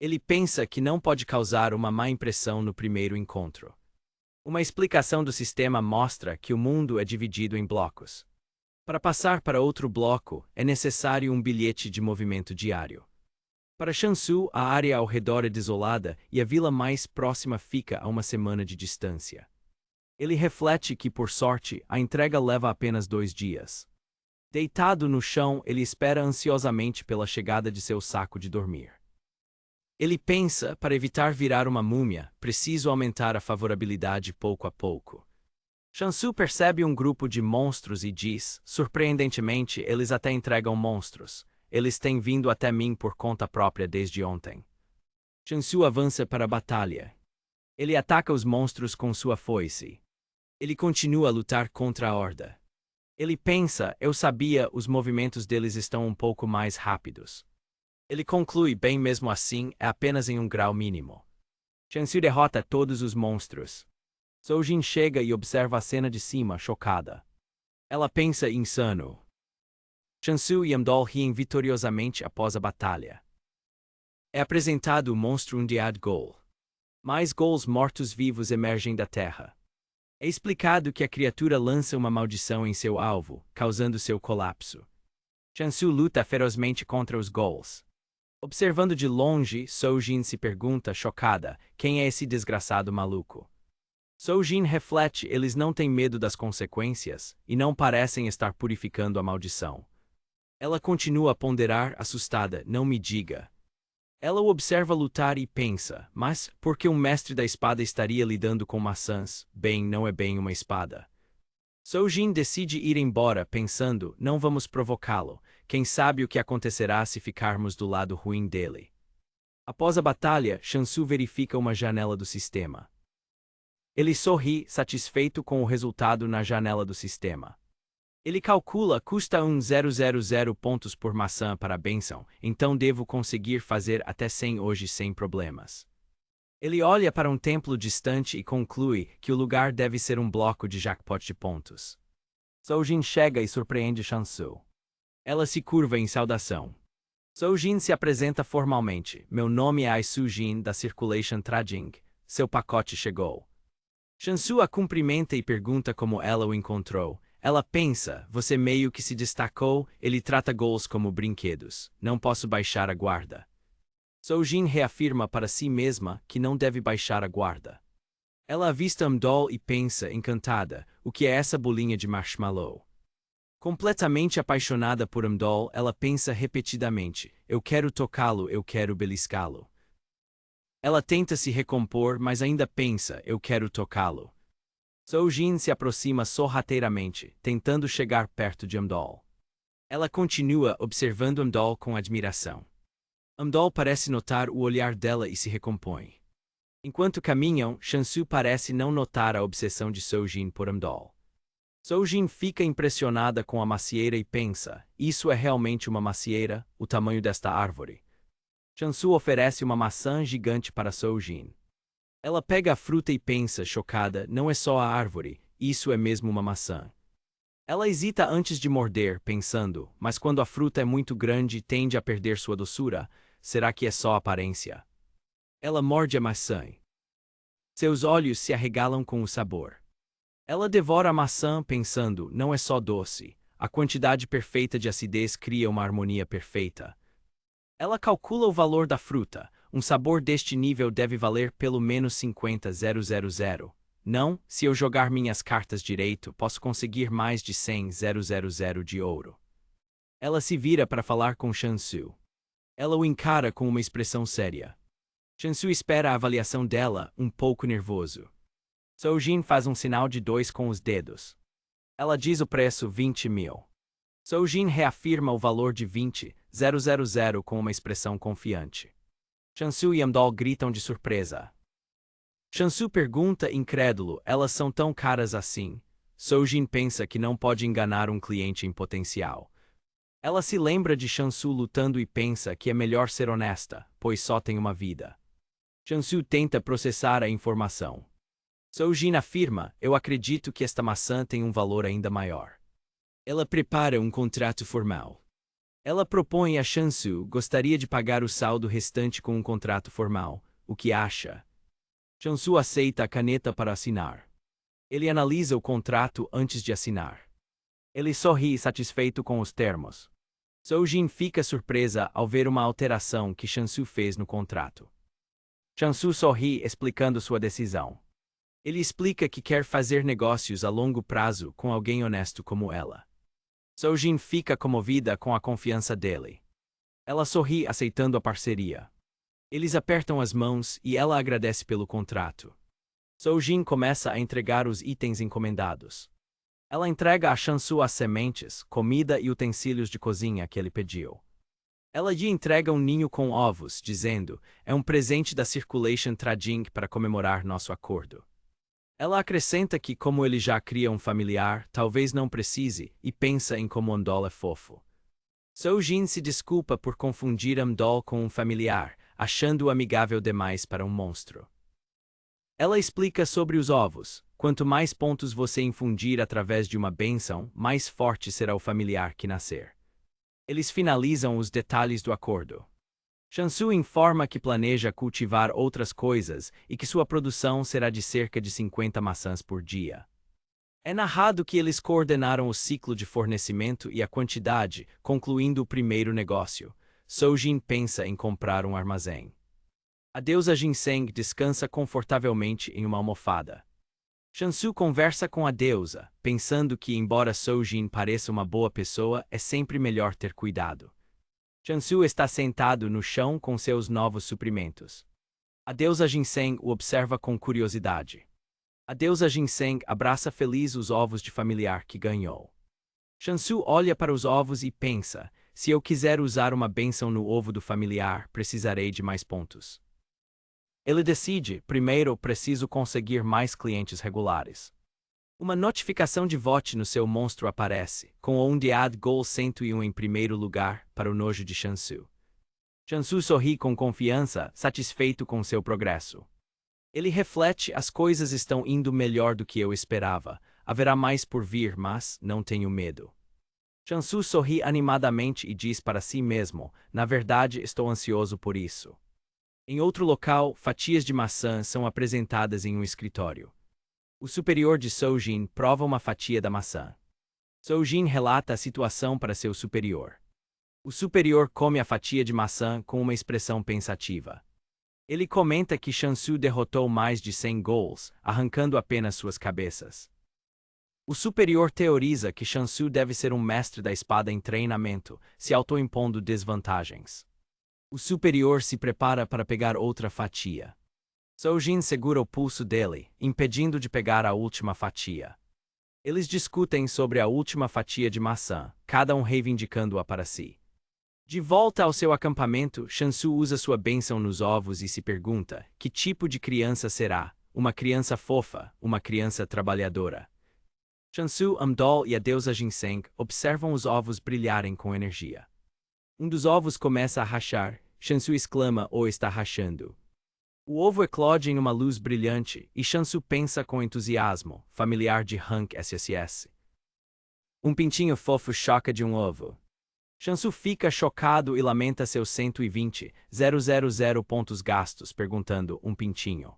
Ele pensa que não pode causar uma má impressão no primeiro encontro. Uma explicação do sistema mostra que o mundo é dividido em blocos. Para passar para outro bloco, é necessário um bilhete de movimento diário. Para Chansu, a área ao redor é desolada e a vila mais próxima fica a uma semana de distância. Ele reflete que, por sorte, a entrega leva apenas 2 dias. Deitado no chão, ele espera ansiosamente pela chegada de seu saco de dormir. Ele pensa, para evitar virar uma múmia, preciso aumentar a favorabilidade pouco a pouco. Chansu percebe um grupo de monstros e diz, surpreendentemente, eles até entregam monstros. Eles têm vindo até mim por conta própria desde ontem. Chansu avança para a batalha. Ele ataca os monstros com sua foice. Ele continua a lutar contra a horda. Ele pensa, eu sabia, os movimentos deles estão um pouco mais rápidos. Ele conclui, bem mesmo assim, é apenas em um grau mínimo. Chansu derrota todos os monstros. Soujin chega e observa a cena de cima, chocada. Ela pensa, insano. Chansu e Amdol riem vitoriosamente após a batalha. É apresentado o monstro Undead Ghoul. Mais ghouls mortos-vivos emergem da terra. É explicado que a criatura lança uma maldição em seu alvo, causando seu colapso. Chansu luta ferozmente contra os ghouls. Observando de longe, Soujin se pergunta, chocada, quem é esse desgraçado maluco? Soujin reflete, eles não têm medo das consequências, e não parecem estar purificando a maldição. Ela continua a ponderar, assustada, não me diga. Ela o observa lutar e pensa, mas, por que um mestre da espada estaria lidando com maçãs? Bem, não é bem uma espada. Soujin decide ir embora, pensando, não vamos provocá-lo, quem sabe o que acontecerá se ficarmos do lado ruim dele. Após a batalha, Chansu verifica uma janela do sistema. Ele sorri, satisfeito com o resultado na janela do sistema. Ele calcula, custa 1.000 pontos por maçã para a bênção, então devo conseguir fazer até 100 hoje sem problemas. Ele olha para um templo distante e conclui que o lugar deve ser um bloco de jackpot de pontos. Soujin chega e surpreende Chansu. Ela se curva em saudação. Soujin se apresenta formalmente. Meu nome é Ai Sujin, da Circulation Trading. Seu pacote chegou. Chansu a cumprimenta e pergunta como ela o encontrou. Ela pensa, você meio que se destacou, ele trata ghouls como brinquedos. Não posso baixar a guarda. Soujin reafirma para si mesma que não deve baixar a guarda. Ela avista Amdol e pensa, encantada, o que é essa bolinha de marshmallow? Completamente apaixonada por Amdol, ela pensa repetidamente, eu quero tocá-lo, eu quero beliscá-lo. Ela tenta se recompor, mas ainda pensa, eu quero tocá-lo. Soujin se aproxima sorrateiramente, tentando chegar perto de Amdol. Ela continua observando Amdol com admiração. Amdol parece notar o olhar dela e se recompõe. Enquanto caminham, Chansu parece não notar a obsessão de Soujin por Amdol. Soujin fica impressionada com a macieira e pensa, isso é realmente uma macieira, o tamanho desta árvore. Chansu oferece uma maçã gigante para Soujin. Ela pega a fruta e pensa, chocada, não é só a árvore, isso é mesmo uma maçã. Ela hesita antes de morder, pensando, mas quando a fruta é muito grande tende a perder sua doçura, será que é só aparência? Ela morde a maçã. Seus olhos se arregalam com o sabor. Ela devora a maçã, pensando, não é só doce, a quantidade perfeita de acidez cria uma harmonia perfeita. Ela calcula o valor da fruta. Um sabor deste nível deve valer pelo menos 50.000. Não, se eu jogar minhas cartas direito, posso conseguir mais de 100.000 de ouro. Ela se vira para falar com Chansu. Ela o encara com uma expressão séria. Chansu espera a avaliação dela, um pouco nervoso. Soujin faz um sinal de 2 com os dedos. Ela diz o preço 20.000. Soujin reafirma o valor de 20.000 com uma expressão confiante. Shansu e Amdol gritam de surpresa. Shansu pergunta incrédulo, elas são tão caras assim? Sojin pensa que não pode enganar um cliente em potencial. Ela se lembra de Shansu lutando e pensa que é melhor ser honesta, pois só tem uma vida. Shansu tenta processar a informação. Sojin afirma, eu acredito que esta maçã tem um valor ainda maior. Ela prepara um contrato formal. Ela propõe a Shansu, gostaria de pagar o saldo restante com um contrato formal, o que acha? Shansu aceita a caneta para assinar. Ele analisa o contrato antes de assinar. Ele sorri satisfeito com os termos. Sojin fica surpresa ao ver uma alteração que Shansu fez no contrato. Shansu sorri explicando sua decisão. Ele explica que quer fazer negócios a longo prazo com alguém honesto como ela. Sojin fica comovida com a confiança dele. Ela sorri aceitando a parceria. Eles apertam as mãos e ela agradece pelo contrato. Sojin começa a entregar os itens encomendados. Ela entrega a Shansu as sementes, comida e utensílios de cozinha que ele pediu. Ela lhe entrega um ninho com ovos, dizendo, é um presente da Circulation Trading para comemorar nosso acordo. Ela acrescenta que, como ele já cria um familiar, talvez não precise, e pensa em como Amdol é fofo. Sojin se desculpa por confundir Amdol com um familiar, achando-o amigável demais para um monstro. Ela explica sobre os ovos. Quanto mais pontos você infundir através de uma bênção, mais forte será o familiar que nascer. Eles finalizam os detalhes do acordo. Shansu informa que planeja cultivar outras coisas e que sua produção será de cerca de 50 maçãs por dia. É narrado que eles coordenaram o ciclo de fornecimento e a quantidade, concluindo o primeiro negócio. Sojin pensa em comprar um armazém. A deusa Ginseng descansa confortavelmente em uma almofada. Shansu conversa com a deusa, pensando que, embora Sojin pareça uma boa pessoa, é sempre melhor ter cuidado. Shansu está sentado no chão com seus novos suprimentos. A deusa Ginseng o observa com curiosidade. A deusa Ginseng abraça feliz os ovos de familiar que ganhou. Shansu olha para os ovos e pensa, se eu quiser usar uma bênção no ovo do familiar, precisarei de mais pontos. Ele decide, primeiro preciso conseguir mais clientes regulares. Uma notificação de vote no seu monstro aparece, com o Undead Goal 101 em primeiro lugar, para o nojo de Shansu. Shansu sorri com confiança, satisfeito com seu progresso. Ele reflete, as coisas estão indo melhor do que eu esperava, haverá mais por vir, mas não tenho medo. Shansu sorri animadamente e diz para si mesmo, na verdade estou ansioso por isso. Em outro local, fatias de maçã são apresentadas em um escritório. O superior de Sojin prova uma fatia da maçã. Sojin relata a situação para seu superior. O superior come a fatia de maçã com uma expressão pensativa. Ele comenta que Shansu derrotou mais de 100 ghouls, arrancando apenas suas cabeças. O superior teoriza que Shansu deve ser um mestre da espada em treinamento, se autoimpondo desvantagens. O superior se prepara para pegar outra fatia. Sojin segura o pulso dele, impedindo de pegar a última fatia. Eles discutem sobre a última fatia de maçã, cada um reivindicando-a para si. De volta ao seu acampamento, Shansu usa sua bênção nos ovos e se pergunta, que tipo de criança será? Uma criança fofa, uma criança trabalhadora. Shansu, Amdol e a deusa Ginseng observam os ovos brilharem com energia. Um dos ovos começa a rachar, Shansu exclama, ou está rachando. O ovo eclode em uma luz brilhante, e Shansu pensa com entusiasmo, familiar de Hank SSS. Um pintinho fofo choca de um ovo. Shansu fica chocado e lamenta seus 120,000 pontos gastos, perguntando, um pintinho.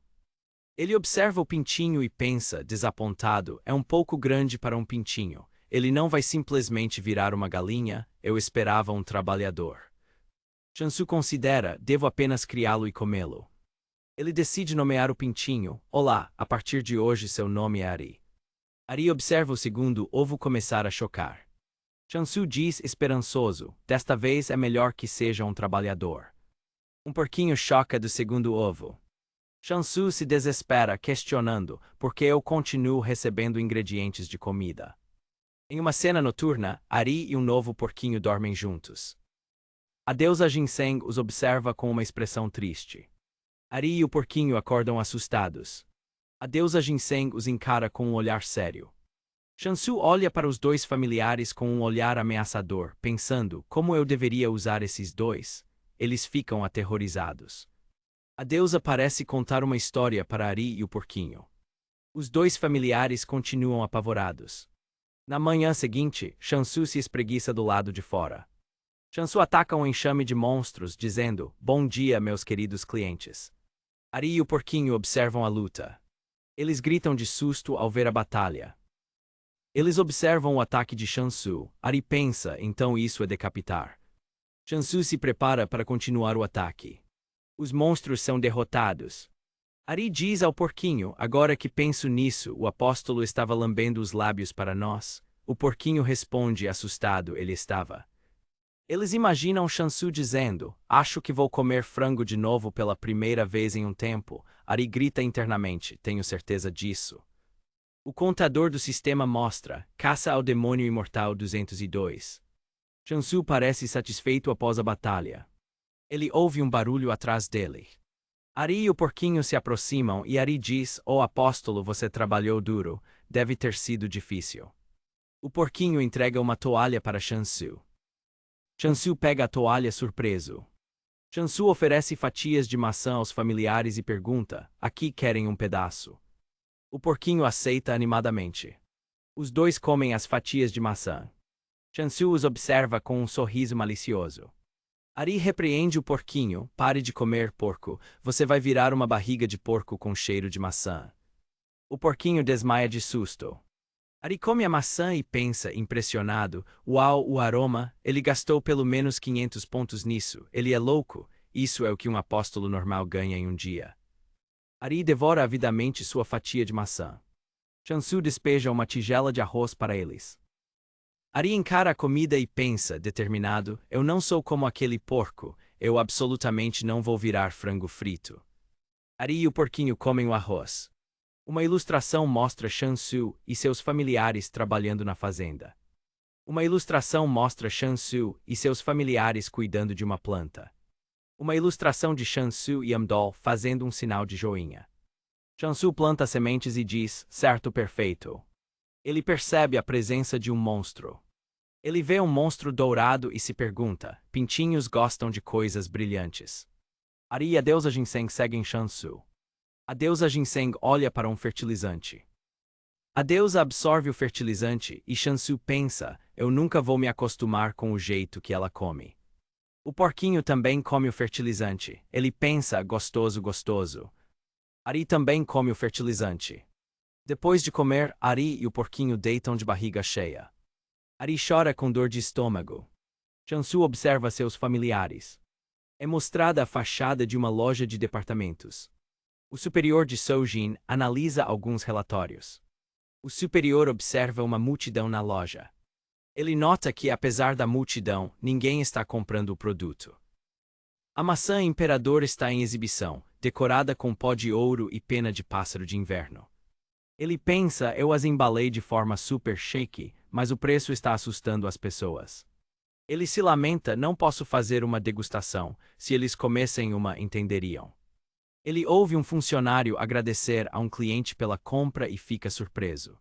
Ele observa o pintinho e pensa, desapontado, é um pouco grande para um pintinho. Ele não vai simplesmente virar uma galinha, eu esperava um trabalhador. Shansu considera, devo apenas criá-lo e comê-lo. Ele decide nomear o pintinho. Olá, a partir de hoje seu nome é Ari. Ari observa o segundo ovo começar a chocar. Shansu diz esperançoso, desta vez é melhor que seja um trabalhador. Um porquinho choca do segundo ovo. Shansu se desespera, questionando, por que eu continuo recebendo ingredientes de comida. Em uma cena noturna, Ari e um novo porquinho dormem juntos. A deusa Ginseng os observa com uma expressão triste. Ari e o porquinho acordam assustados. A deusa Ginseng os encara com um olhar sério. Shansu olha para os dois familiares com um olhar ameaçador, pensando como eu deveria usar esses dois. Eles ficam aterrorizados. A deusa parece contar uma história para Ari e o porquinho. Os dois familiares continuam apavorados. Na manhã seguinte, Shansu se espreguiça do lado de fora. Shansu ataca um enxame de monstros, dizendo: "Bom dia, meus queridos clientes." Ari e o porquinho observam a luta. Eles gritam de susto ao ver a batalha. Eles observam o ataque de Shansu. Ari pensa, então isso é decapitar. Shansu se prepara para continuar o ataque. Os monstros são derrotados. Ari diz ao porquinho: "Agora que penso nisso, o apóstolo estava lambendo os lábios para nós." O porquinho responde assustado: "Ele estava." Eles imaginam Shansu dizendo: "Acho que vou comer frango de novo pela primeira vez em um tempo." Ari grita internamente: "Tenho certeza disso." O contador do sistema mostra: Caça ao demônio imortal 202. Shansu parece satisfeito após a batalha. Ele ouve um barulho atrás dele. Ari e o porquinho se aproximam e Ari diz: "Oh apóstolo, você trabalhou duro, deve ter sido difícil." O porquinho entrega uma toalha para Shansu. Shansu pega a toalha surpreso. Shansu oferece fatias de maçã aos familiares e pergunta: "Aqui querem um pedaço?" O porquinho aceita animadamente. Os dois comem as fatias de maçã. Shansu os observa com um sorriso malicioso. Ari repreende o porquinho: "Pare de comer, porco, você vai virar uma barriga de porco com cheiro de maçã." O porquinho desmaia de susto. Ari come a maçã e pensa, impressionado: "Uau, o aroma, ele gastou pelo menos 500 pontos nisso, ele é louco, isso é o que um apóstolo normal ganha em um dia." Ari devora avidamente sua fatia de maçã. Shansu despeja uma tigela de arroz para eles. Ari encara a comida e pensa, determinado: "Eu não sou como aquele porco, eu absolutamente não vou virar frango frito." Ari e o porquinho comem o arroz. Uma ilustração mostra Shansu e seus familiares trabalhando na fazenda. Uma ilustração mostra Shansu e seus familiares cuidando de uma planta. Uma ilustração de Shansu e Amdol fazendo um sinal de joinha. Shansu planta sementes e diz: "Certo, perfeito." Ele percebe a presença de um monstro. Ele vê um monstro dourado e se pergunta: "Pintinhos gostam de coisas brilhantes." Ari e a deusa Ginseng seguem Shansu. A deusa Ginseng olha para um fertilizante. A deusa absorve o fertilizante e Shansu pensa: "Eu nunca vou me acostumar com o jeito que ela come." O porquinho também come o fertilizante. Ele pensa: "Gostoso, gostoso." Ari também come o fertilizante. Depois de comer, Ari e o porquinho deitam de barriga cheia. Ari chora com dor de estômago. Shansu observa seus familiares. É mostrada a fachada de uma loja de departamentos. O superior de Soujin analisa alguns relatórios. O superior observa uma multidão na loja. Ele nota que, apesar da multidão, ninguém está comprando o produto. A maçã Imperador está em exibição, decorada com pó de ouro e pena de pássaro de inverno. Ele pensa: "Eu as embalei de forma super chique, mas o preço está assustando as pessoas." Ele se lamenta: "Não posso fazer uma degustação, se eles comessem uma, entenderiam." Ele ouve um funcionário agradecer a um cliente pela compra e fica surpreso.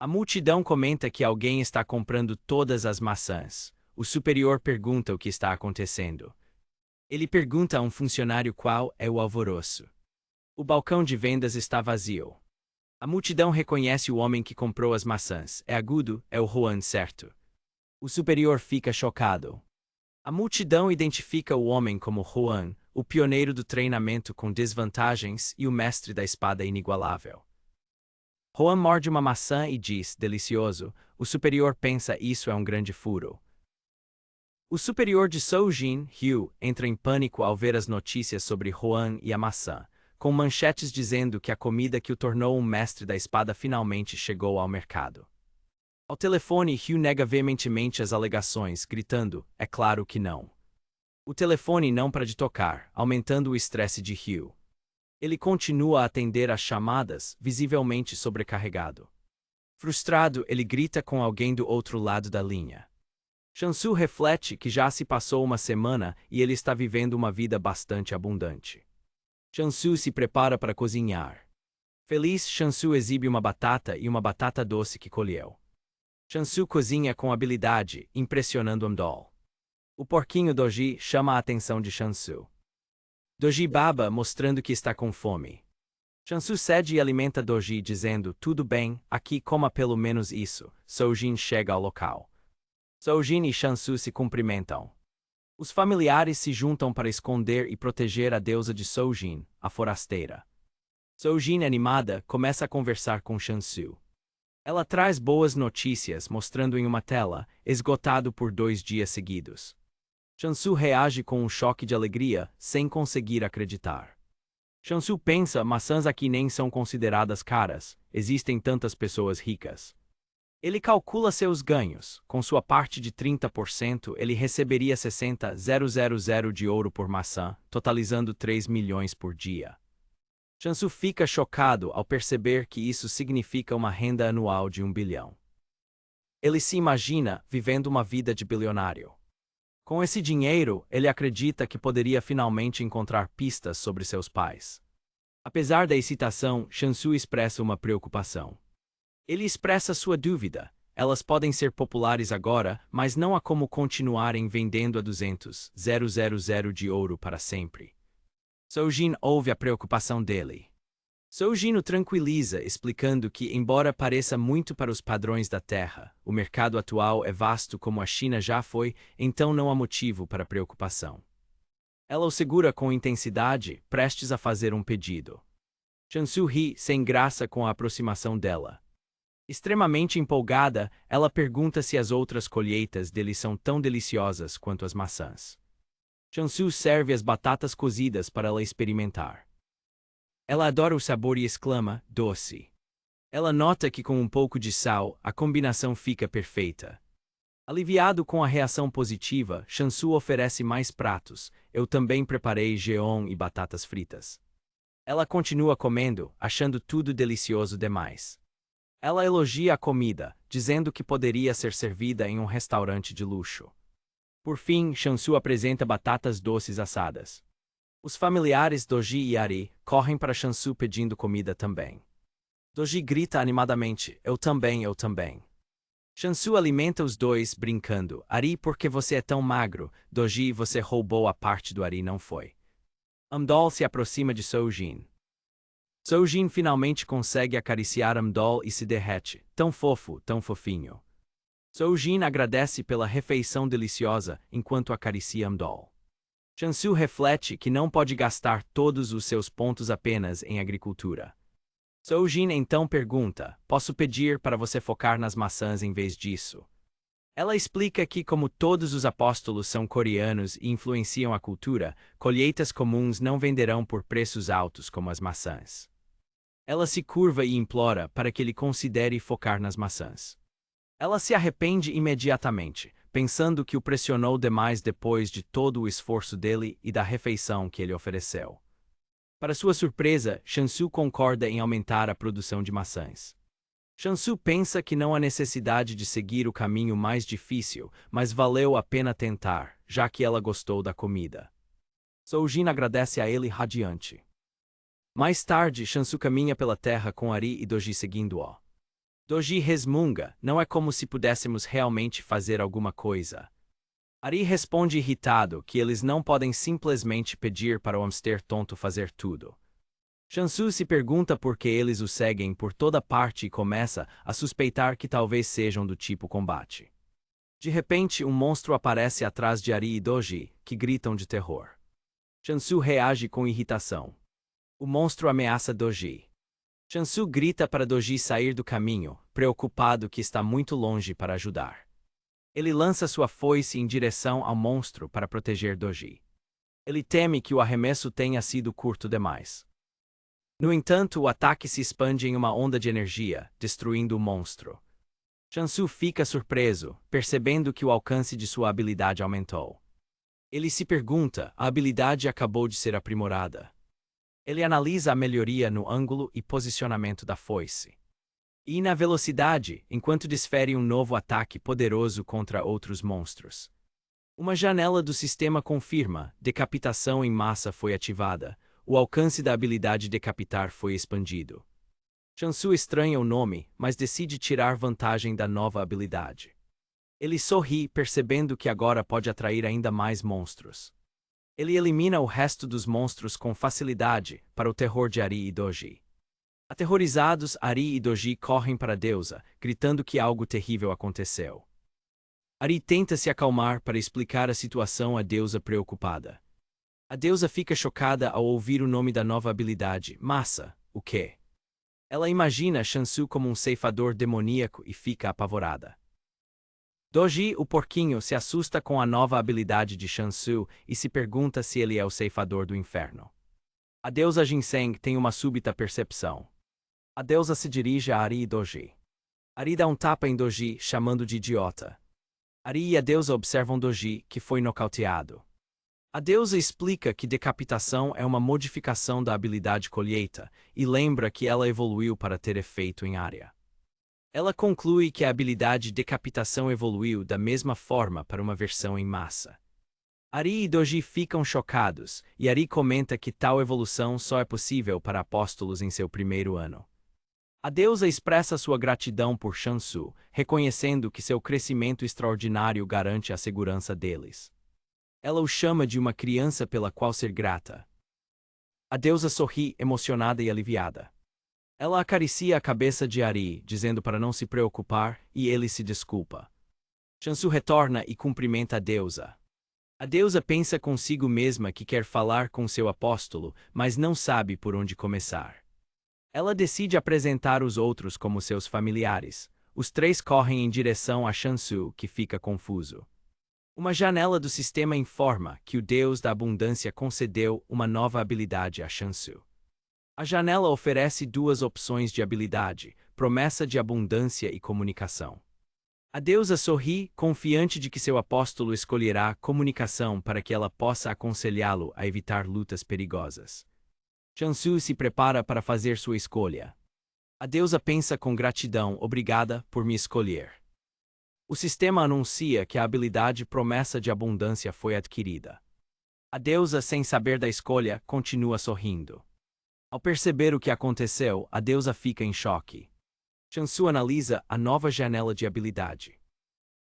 A multidão comenta que alguém está comprando todas as maçãs. O superior pergunta o que está acontecendo. Ele pergunta a um funcionário qual é o alvoroço. O balcão de vendas está vazio. A multidão reconhece o homem que comprou as maçãs. É agudo, é o Juan, certo? O superior fica chocado. A multidão identifica o homem como Juan, o pioneiro do treinamento com desvantagens e o mestre da espada inigualável. Juan morde uma maçã e diz: "Delicioso." O superior pensa: "Isso é um grande furo." O superior de Soujin, Hugh, entra em pânico ao ver as notícias sobre Juan e a maçã, com manchetes dizendo que a comida que o tornou um mestre da espada finalmente chegou ao mercado. Ao telefone, Hugh nega veementemente as alegações, gritando: "É claro que não." O telefone não para de tocar, aumentando o estresse de Hugh. Ele continua a atender às chamadas, visivelmente sobrecarregado. Frustrado, ele grita com alguém do outro lado da linha. Shansu reflete que já se passou uma semana e ele está vivendo uma vida bastante abundante. Shansu se prepara para cozinhar. Feliz, Shansu exibe uma batata e uma batata doce que colheu. Shansu cozinha com habilidade, impressionando Amdol. O porquinho Doji chama a atenção de Shansu. Doji baba, mostrando que está com fome. Shansu cede e alimenta Doji, dizendo: tudo bem, aqui coma pelo menos isso. Soujin chega ao local. Soujin e Shansu se cumprimentam. Os familiares se juntam para esconder e proteger a deusa de Soujin, a forasteira. Soujin, animada, começa a conversar com Shansu. Ela traz boas notícias, mostrando em uma tela, esgotado por 2 dias seguidos. Shansu reage com um choque de alegria, sem conseguir acreditar. Shansu pensa: maçãs aqui nem são consideradas caras, existem tantas pessoas ricas. Ele calcula seus ganhos. Com sua parte de 30%, ele receberia 60.000 de ouro por maçã, totalizando 3 milhões por dia. Shansu fica chocado ao perceber que isso significa uma renda anual de 1 bilhão. Ele se imagina vivendo uma vida de bilionário. Com esse dinheiro, ele acredita que poderia finalmente encontrar pistas sobre seus pais. Apesar da excitação, Shansu expressa uma preocupação. Ele expressa sua dúvida: elas podem ser populares agora, mas não há como continuarem vendendo a 200.000 de ouro para sempre. Soujin ouve a preocupação dele. Soujin o tranquiliza, explicando que, embora pareça muito para os padrões da Terra, o mercado atual é vasto como a China já foi, então não há motivo para preocupação. Ela o segura com intensidade, prestes a fazer um pedido. Shansu ri, sem graça com a aproximação dela. Extremamente empolgada, ela pergunta se as outras colheitas dele são tão deliciosas quanto as maçãs. Shansu serve as batatas cozidas para ela experimentar. Ela adora o sabor e exclama: doce. Ela nota que com um pouco de sal, a combinação fica perfeita. Aliviado com a reação positiva, Shansu oferece mais pratos. Eu também preparei geon e batatas fritas. Ela continua comendo, achando tudo delicioso demais. Ela elogia a comida, dizendo que poderia ser servida em um restaurante de luxo. Por fim, Shansu apresenta batatas doces assadas. Os familiares Doji e Ari correm para Shansu pedindo comida também. Doji grita animadamente: eu também, eu também. Shansu alimenta os dois, brincando: Ari, por que você é tão magro? Doji, você roubou a parte do Ari, não foi? Amdol se aproxima de Soujin. Soujin finalmente consegue acariciar Amdol e se derrete: tão fofo, tão fofinho. Soujin agradece pela refeição deliciosa enquanto acaricia Amdol. Shansu reflete que não pode gastar todos os seus pontos apenas em agricultura. Soujin então pergunta: posso pedir para você focar nas maçãs em vez disso? Ela explica que, como todos os apóstolos são coreanos e influenciam a cultura, colheitas comuns não venderão por preços altos como as maçãs. Ela se curva e implora para que ele considere focar nas maçãs. Ela se arrepende imediatamente, pensando que o pressionou demais depois de todo o esforço dele e da refeição que ele ofereceu. Para sua surpresa, Shansu concorda em aumentar a produção de maçãs. Shansu pensa que não há necessidade de seguir o caminho mais difícil, mas valeu a pena tentar, já que ela gostou da comida. Soujin agradece a ele radiante. Mais tarde, Shansu caminha pela terra com Ari e Doji seguindo-o. Doji resmunga: não é como se pudéssemos realmente fazer alguma coisa. Ari responde irritado que eles não podem simplesmente pedir para o hamster tonto fazer tudo. Shansu se pergunta por que eles o seguem por toda parte e começa a suspeitar que talvez sejam do tipo combate. De repente, um monstro aparece atrás de Ari e Doji, que gritam de terror. Shansu reage com irritação. O monstro ameaça Doji. Shansu grita para Doji sair do caminho, preocupado que está muito longe para ajudar. Ele lança sua foice em direção ao monstro para proteger Doji. Ele teme que o arremesso tenha sido curto demais. No entanto, o ataque se expande em uma onda de energia, destruindo o monstro. Shansu fica surpreso, percebendo que o alcance de sua habilidade aumentou. Ele se pergunta: a habilidade acabou de ser aprimorada. Ele analisa a melhoria no ângulo e posicionamento da foice. E na velocidade, enquanto desfere um novo ataque poderoso contra outros monstros. Uma janela do sistema confirma: decapitação em massa foi ativada. O alcance da habilidade decapitar foi expandido. Shansu estranha o nome, mas decide tirar vantagem da nova habilidade. Ele sorri, percebendo que agora pode atrair ainda mais monstros. Ele elimina o resto dos monstros com facilidade, para o terror de Ari e Doji. Aterrorizados, Ari e Doji correm para a deusa, gritando que algo terrível aconteceu. Ari tenta se acalmar para explicar a situação à deusa preocupada. A deusa fica chocada ao ouvir o nome da nova habilidade, Massa, o quê? Ela imagina Shansu como um ceifador demoníaco e fica apavorada. Doji, o porquinho, se assusta com a nova habilidade de Shansu e se pergunta se ele é o ceifador do inferno. A deusa Ginseng tem uma súbita percepção. A deusa se dirige a Ari e Doji. Ari dá um tapa em Doji, chamando de idiota. Ari e a deusa observam Doji, que foi nocauteado. A deusa explica que decapitação é uma modificação da habilidade colheita e lembra que ela evoluiu para ter efeito em área. Ela conclui que a habilidade decapitação evoluiu da mesma forma para uma versão em massa. Ari e Doji ficam chocados, e Ari comenta que tal evolução só é possível para apóstolos em seu primeiro ano. A deusa expressa sua gratidão por Shansu, reconhecendo que seu crescimento extraordinário garante a segurança deles. Ela o chama de uma criança pela qual ser grata. A deusa sorri, emocionada e aliviada. Ela acaricia a cabeça de Ari, dizendo para não se preocupar, e ele se desculpa. Shansu retorna e cumprimenta a deusa. A deusa pensa consigo mesma que quer falar com seu apóstolo, mas não sabe por onde começar. Ela decide apresentar os outros como seus familiares. Os três correm em direção a Shansu, que fica confuso. Uma janela do sistema informa que o deus da abundância concedeu uma nova habilidade a Shansu. A janela oferece duas opções de habilidade: promessa de abundância e comunicação. A deusa sorri, confiante de que seu apóstolo escolherá comunicação para que ela possa aconselhá-lo a evitar lutas perigosas. Shansu se prepara para fazer sua escolha. A deusa pensa com gratidão: obrigada por me escolher. O sistema anuncia que a habilidade promessa de abundância foi adquirida. A deusa, sem saber da escolha, continua sorrindo. Ao perceber o que aconteceu, a deusa fica em choque. Shansu analisa a nova janela de habilidade.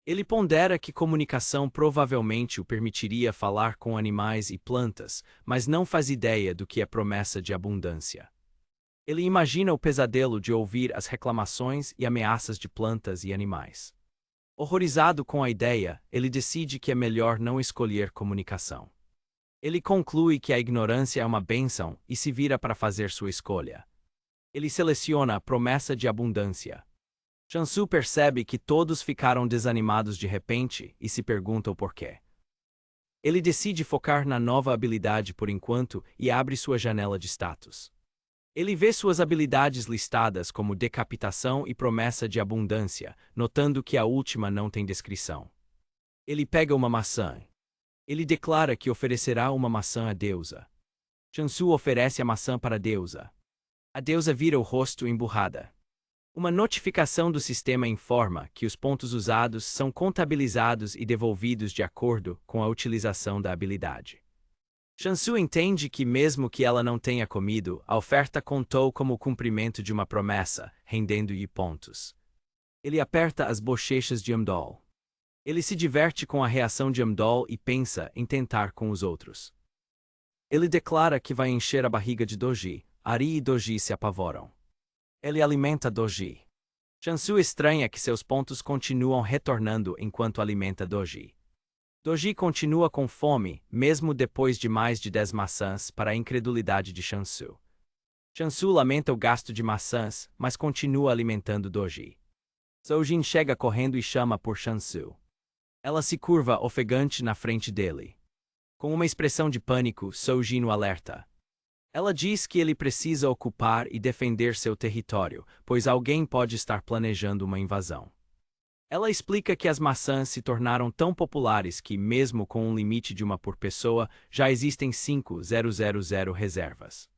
Ele pondera que comunicação provavelmente o permitiria falar com animais e plantas, mas não faz ideia do que é promessa de abundância. Ele imagina o pesadelo de ouvir as reclamações e ameaças de plantas e animais. Horrorizado com a ideia, ele decide que é melhor não escolher comunicação. Ele conclui que a ignorância é uma bênção e se vira para fazer sua escolha. Ele seleciona a promessa de abundância. Shansu percebe que todos ficaram desanimados de repente e se pergunta o porquê. Ele decide focar na nova habilidade por enquanto e abre sua janela de status. Ele vê suas habilidades listadas como decapitação e promessa de abundância, notando que a última não tem descrição. Ele pega uma maçã. Ele declara que oferecerá uma maçã à deusa. Shansu oferece a maçã para a deusa. A deusa vira o rosto emburrada. Uma notificação do sistema informa que os pontos usados são contabilizados e devolvidos de acordo com a utilização da habilidade. Shansu entende que mesmo que ela não tenha comido, a oferta contou como o cumprimento de uma promessa, rendendo-lhe pontos. Ele aperta as bochechas de Amdol. Ele se diverte com a reação de Amdol e pensa em tentar com os outros. Ele declara que vai encher a barriga de Doji. Ari e Doji se apavoram. Ele alimenta Doji. Shansu estranha que seus pontos continuam retornando enquanto alimenta Doji. Doji continua com fome, mesmo depois de mais de 10 maçãs, para a incredulidade de Shansu. Shansu lamenta o gasto de maçãs, mas continua alimentando Doji. Soujin chega correndo e chama por Shansu. Ela se curva ofegante na frente dele. Com uma expressão de pânico, Soujin o alerta. Ela diz que ele precisa ocupar e defender seu território, pois alguém pode estar planejando uma invasão. Ela explica que as maçãs se tornaram tão populares que, mesmo com um limite de uma por pessoa, já existem 5.000 reservas.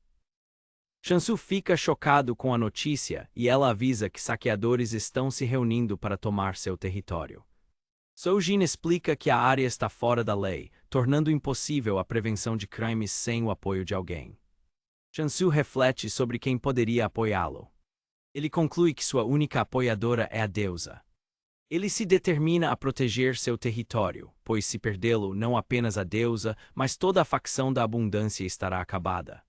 Shansu fica chocado com a notícia e ela avisa que saqueadores estão se reunindo para tomar seu território. Sojin explica que a área está fora da lei, tornando impossível a prevenção de crimes sem o apoio de alguém. Shansu reflete sobre quem poderia apoiá-lo. Ele conclui que sua única apoiadora é a deusa. Ele se determina a proteger seu território, pois se perdê-lo, não apenas a deusa, mas toda a facção da abundância estará acabada.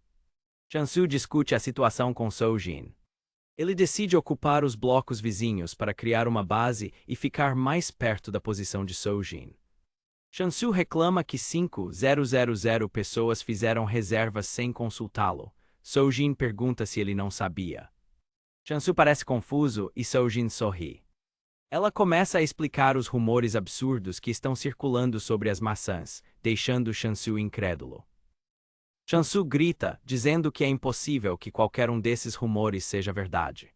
Shansu discute a situação com Sojin. Ele decide ocupar os blocos vizinhos para criar uma base e ficar mais perto da posição de Sojin. Shansu reclama que 5.000 pessoas fizeram reservas sem consultá-lo. Sojin pergunta se ele não sabia. Shansu parece confuso e Sojin sorri. Ela começa a explicar os rumores absurdos que estão circulando sobre as maçãs, deixando Shansu incrédulo. Shansu grita, dizendo que é impossível que qualquer um desses rumores seja verdade.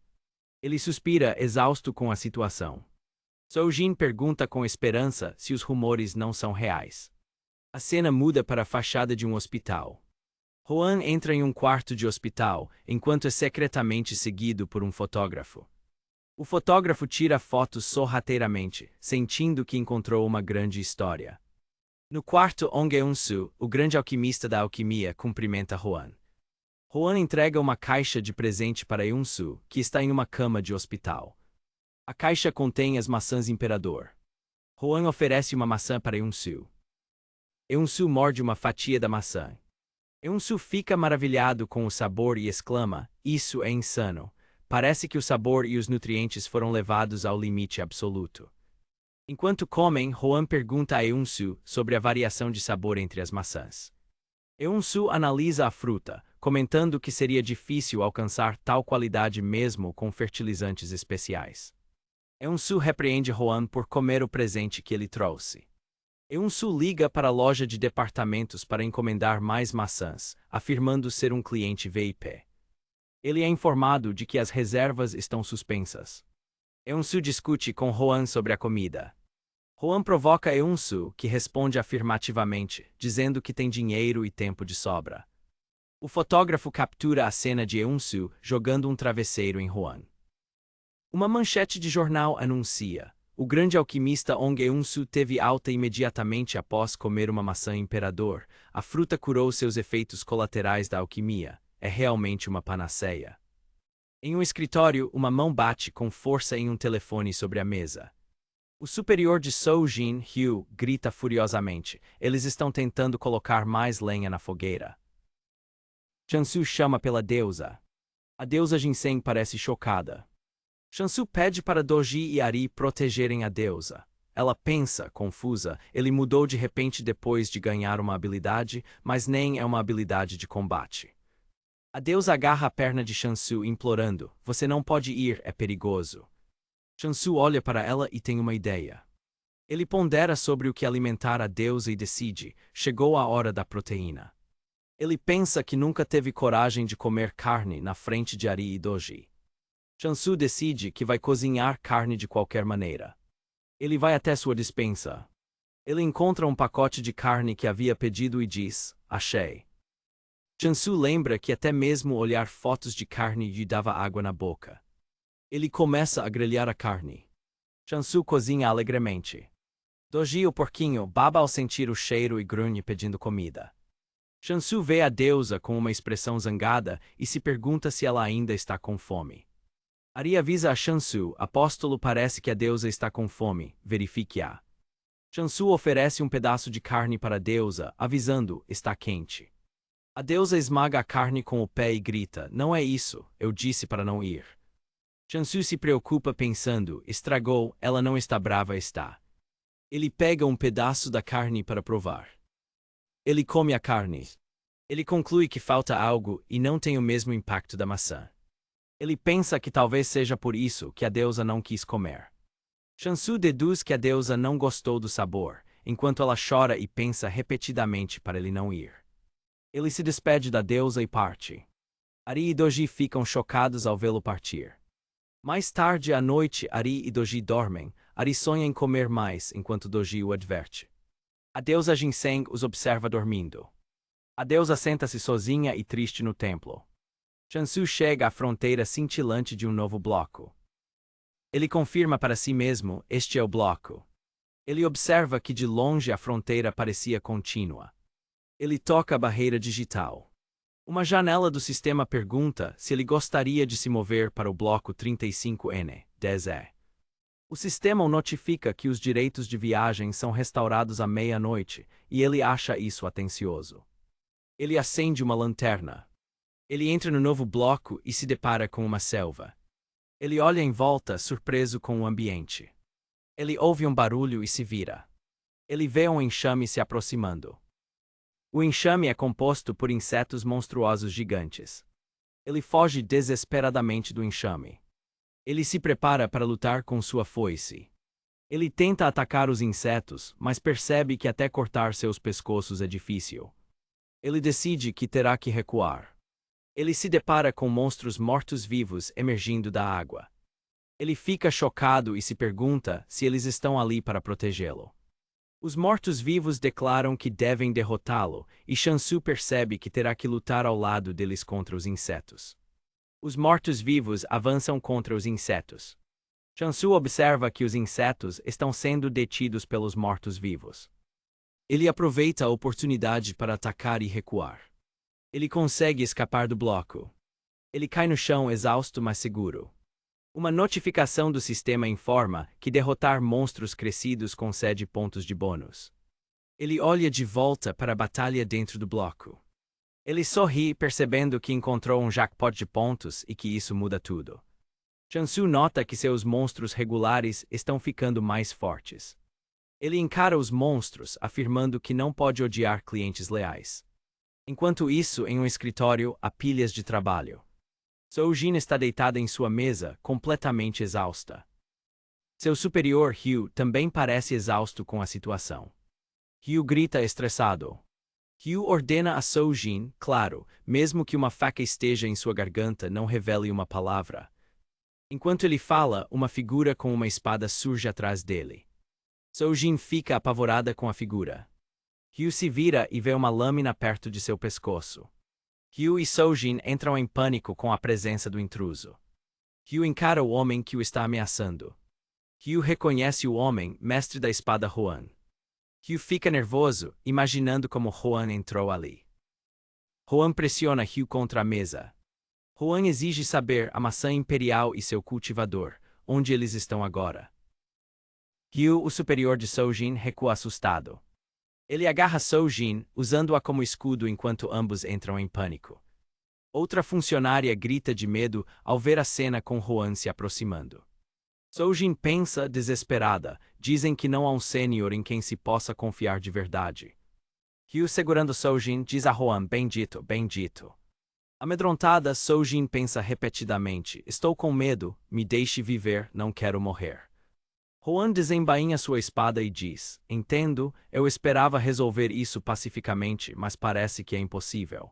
Ele suspira, exausto com a situação. Sojin pergunta com esperança se os rumores não são reais. A cena muda para a fachada de um hospital. Hwan entra em um quarto de hospital, enquanto é secretamente seguido por um fotógrafo. O fotógrafo tira fotos sorrateiramente, sentindo que encontrou uma grande história. No quarto, Ong Eun-soo, o grande alquimista da alquimia, cumprimenta Hwan. Hwan entrega uma caixa de presente para Eun-soo, que está em uma cama de hospital. A caixa contém as maçãs Imperador. Hwan oferece uma maçã para Eun-soo. Eun-soo morde uma fatia da maçã. Eun-soo fica maravilhado com o sabor e exclama: "Isso é insano. Parece que o sabor e os nutrientes foram levados ao limite absoluto." Enquanto comem, Hwan pergunta a Eun-soo sobre a variação de sabor entre as maçãs. Eun-soo analisa a fruta, comentando que seria difícil alcançar tal qualidade mesmo com fertilizantes especiais. Eun-soo repreende Hwan por comer o presente que ele trouxe. Eun-soo liga para a loja de departamentos para encomendar mais maçãs, afirmando ser um cliente VIP. Ele é informado de que as reservas estão suspensas. Eun-soo discute com Hwan sobre a comida. Hwan provoca Eun-soo, que responde afirmativamente, dizendo que tem dinheiro e tempo de sobra. O fotógrafo captura a cena de Eun-soo jogando um travesseiro em Hwan. Uma manchete de jornal anuncia: o grande alquimista Ong Eun-soo teve alta imediatamente após comer uma maçã Imperador. A fruta curou seus efeitos colaterais da alquimia. É realmente uma panaceia. Em um escritório, uma mão bate com força em um telefone sobre a mesa. O superior de Sojin, Hugh, grita furiosamente. Eles estão tentando colocar mais lenha na fogueira. Shansu chama pela deusa. A deusa Ginseng parece chocada. Shansu pede para Doji e Ari protegerem a deusa. Ela pensa, confusa, ele mudou de repente depois de ganhar uma habilidade, mas nem é uma habilidade de combate. A deusa agarra a perna de Shansu implorando: "Você não pode ir, é perigoso." Shansu olha para ela e tem uma ideia. Ele pondera sobre o que alimentar a deusa e decide: chegou a hora da proteína. Ele pensa que nunca teve coragem de comer carne na frente de Ari e Doji. Shansu decide que vai cozinhar carne de qualquer maneira. Ele vai até sua despensa. Ele encontra um pacote de carne que havia pedido e diz: "Achei." Shansu lembra que até mesmo olhar fotos de carne lhe dava água na boca. Ele começa a grelhar a carne. Shansu cozinha alegremente. Doji, o porquinho, baba ao sentir o cheiro e grunhe pedindo comida. Shansu vê a deusa com uma expressão zangada e se pergunta se ela ainda está com fome. Ari avisa a Shansu: "Apóstolo, parece que a deusa está com fome, verifique-a." Shansu oferece um pedaço de carne para a deusa, avisando: "Está quente." A deusa esmaga a carne com o pé e grita: "Não é isso, eu disse para não ir." Shansu se preocupa pensando: estragou, ela não está brava, está. Ele pega um pedaço da carne para provar. Ele come a carne. Ele conclui que falta algo e não tem o mesmo impacto da maçã. Ele pensa que talvez seja por isso que a deusa não quis comer. Shansu deduz que a deusa não gostou do sabor, enquanto ela chora e pensa repetidamente para ele não ir. Ele se despede da deusa e parte. Ari e Doji ficam chocados ao vê-lo partir. Mais tarde à noite, Ari e Doji dormem. Ari sonha em comer mais, enquanto Doji o adverte. A deusa Ginseng os observa dormindo. A deusa senta-se sozinha e triste no templo. Chansu chega à fronteira cintilante de um novo bloco. Ele confirma para si mesmo: este é o bloco. Ele observa que de longe a fronteira parecia contínua. Ele toca a barreira digital. Uma janela do sistema pergunta se ele gostaria de se mover para o bloco 35N10E. O sistema o notifica que os direitos de viagem são restaurados à meia-noite, e ele acha isso atencioso. Ele acende uma lanterna. Ele entra no novo bloco e se depara com uma selva. Ele olha em volta, surpreso com o ambiente. Ele ouve um barulho e se vira. Ele vê um enxame se aproximando. O enxame é composto por insetos monstruosos gigantes. Ele foge desesperadamente do enxame. Ele se prepara para lutar com sua foice. Ele tenta atacar os insetos, mas percebe que até cortar seus pescoços é difícil. Ele decide que terá que recuar. Ele se depara com monstros mortos-vivos emergindo da água. Ele fica chocado e se pergunta se eles estão ali para protegê-lo. Os mortos-vivos declaram que devem derrotá-lo, e Chansu percebe que terá que lutar ao lado deles contra os insetos. Os mortos-vivos avançam contra os insetos. Chansu observa que os insetos estão sendo detidos pelos mortos-vivos. Ele aproveita a oportunidade para atacar e recuar. Ele consegue escapar do bloco. Ele cai no chão exausto mas seguro. Uma notificação do sistema informa que derrotar monstros crescidos concede pontos de bônus. Ele olha de volta para a batalha dentro do bloco. Ele sorri percebendo que encontrou um jackpot de pontos e que isso muda tudo. Chansu nota que seus monstros regulares estão ficando mais fortes. Ele encara os monstros, afirmando que não pode odiar clientes leais. Enquanto isso, em um escritório, há pilhas de trabalho. Soujin está deitada em sua mesa, completamente exausta. Seu superior, Hugh, também parece exausto com a situação. Hugh grita estressado. Hugh ordena a Soujin, claro, mesmo que uma faca esteja em sua garganta não revele uma palavra. Enquanto ele fala, uma figura com uma espada surge atrás dele. Soujin fica apavorada com a figura. Hugh se vira e vê uma lâmina perto de seu pescoço. Hugh e Soujin entram em pânico com a presença do intruso. Hugh encara o homem que o está ameaçando. Hugh reconhece o homem, mestre da espada Huan. Hugh fica nervoso, imaginando como Huan entrou ali. Huan pressiona Hugh contra a mesa. Huan exige saber a maçã imperial e seu cultivador, onde eles estão agora. Hugh, o superior de Soujin, recua assustado. Ele agarra Soujin, usando-a como escudo enquanto ambos entram em pânico. Outra funcionária grita de medo ao ver a cena com Huan se aproximando. Soujin pensa, desesperada, dizem que não há um sênior em quem se possa confiar de verdade. Hugh, segurando Soujin, diz a Huan: bendito, bendito. Amedrontada, Soujin pensa repetidamente: estou com medo, me deixe viver, não quero morrer. Huan desembainha sua espada e diz: entendo, eu esperava resolver isso pacificamente, mas parece que é impossível.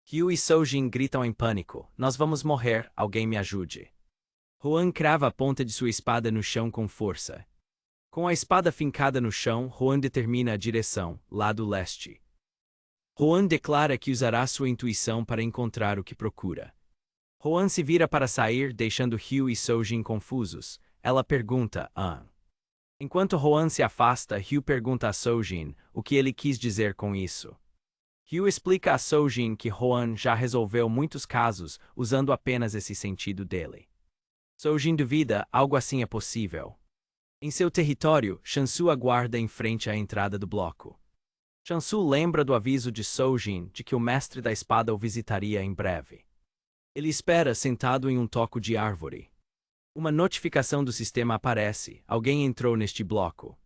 Hugh e Soujin gritam em pânico: nós vamos morrer, alguém me ajude. Huan crava a ponta de sua espada no chão com força. Com a espada fincada no chão, Huan determina a direção, lado leste. Huan declara que usará sua intuição para encontrar o que procura. Huan se vira para sair, deixando Hugh e Soujin confusos. Ela pergunta: Enquanto Huan se afasta, Hugh pergunta a Soujin o que ele quis dizer com isso. Hugh explica a Soujin que Huan já resolveu muitos casos usando apenas esse sentido dele. Soujin duvida: algo assim é possível. Em seu território, Chansu aguarda em frente à entrada do bloco. Chansu lembra do aviso de Soujin de que o mestre da espada o visitaria em breve. Ele espera sentado em um toco de árvore. Uma notificação do sistema aparece: alguém entrou neste bloco.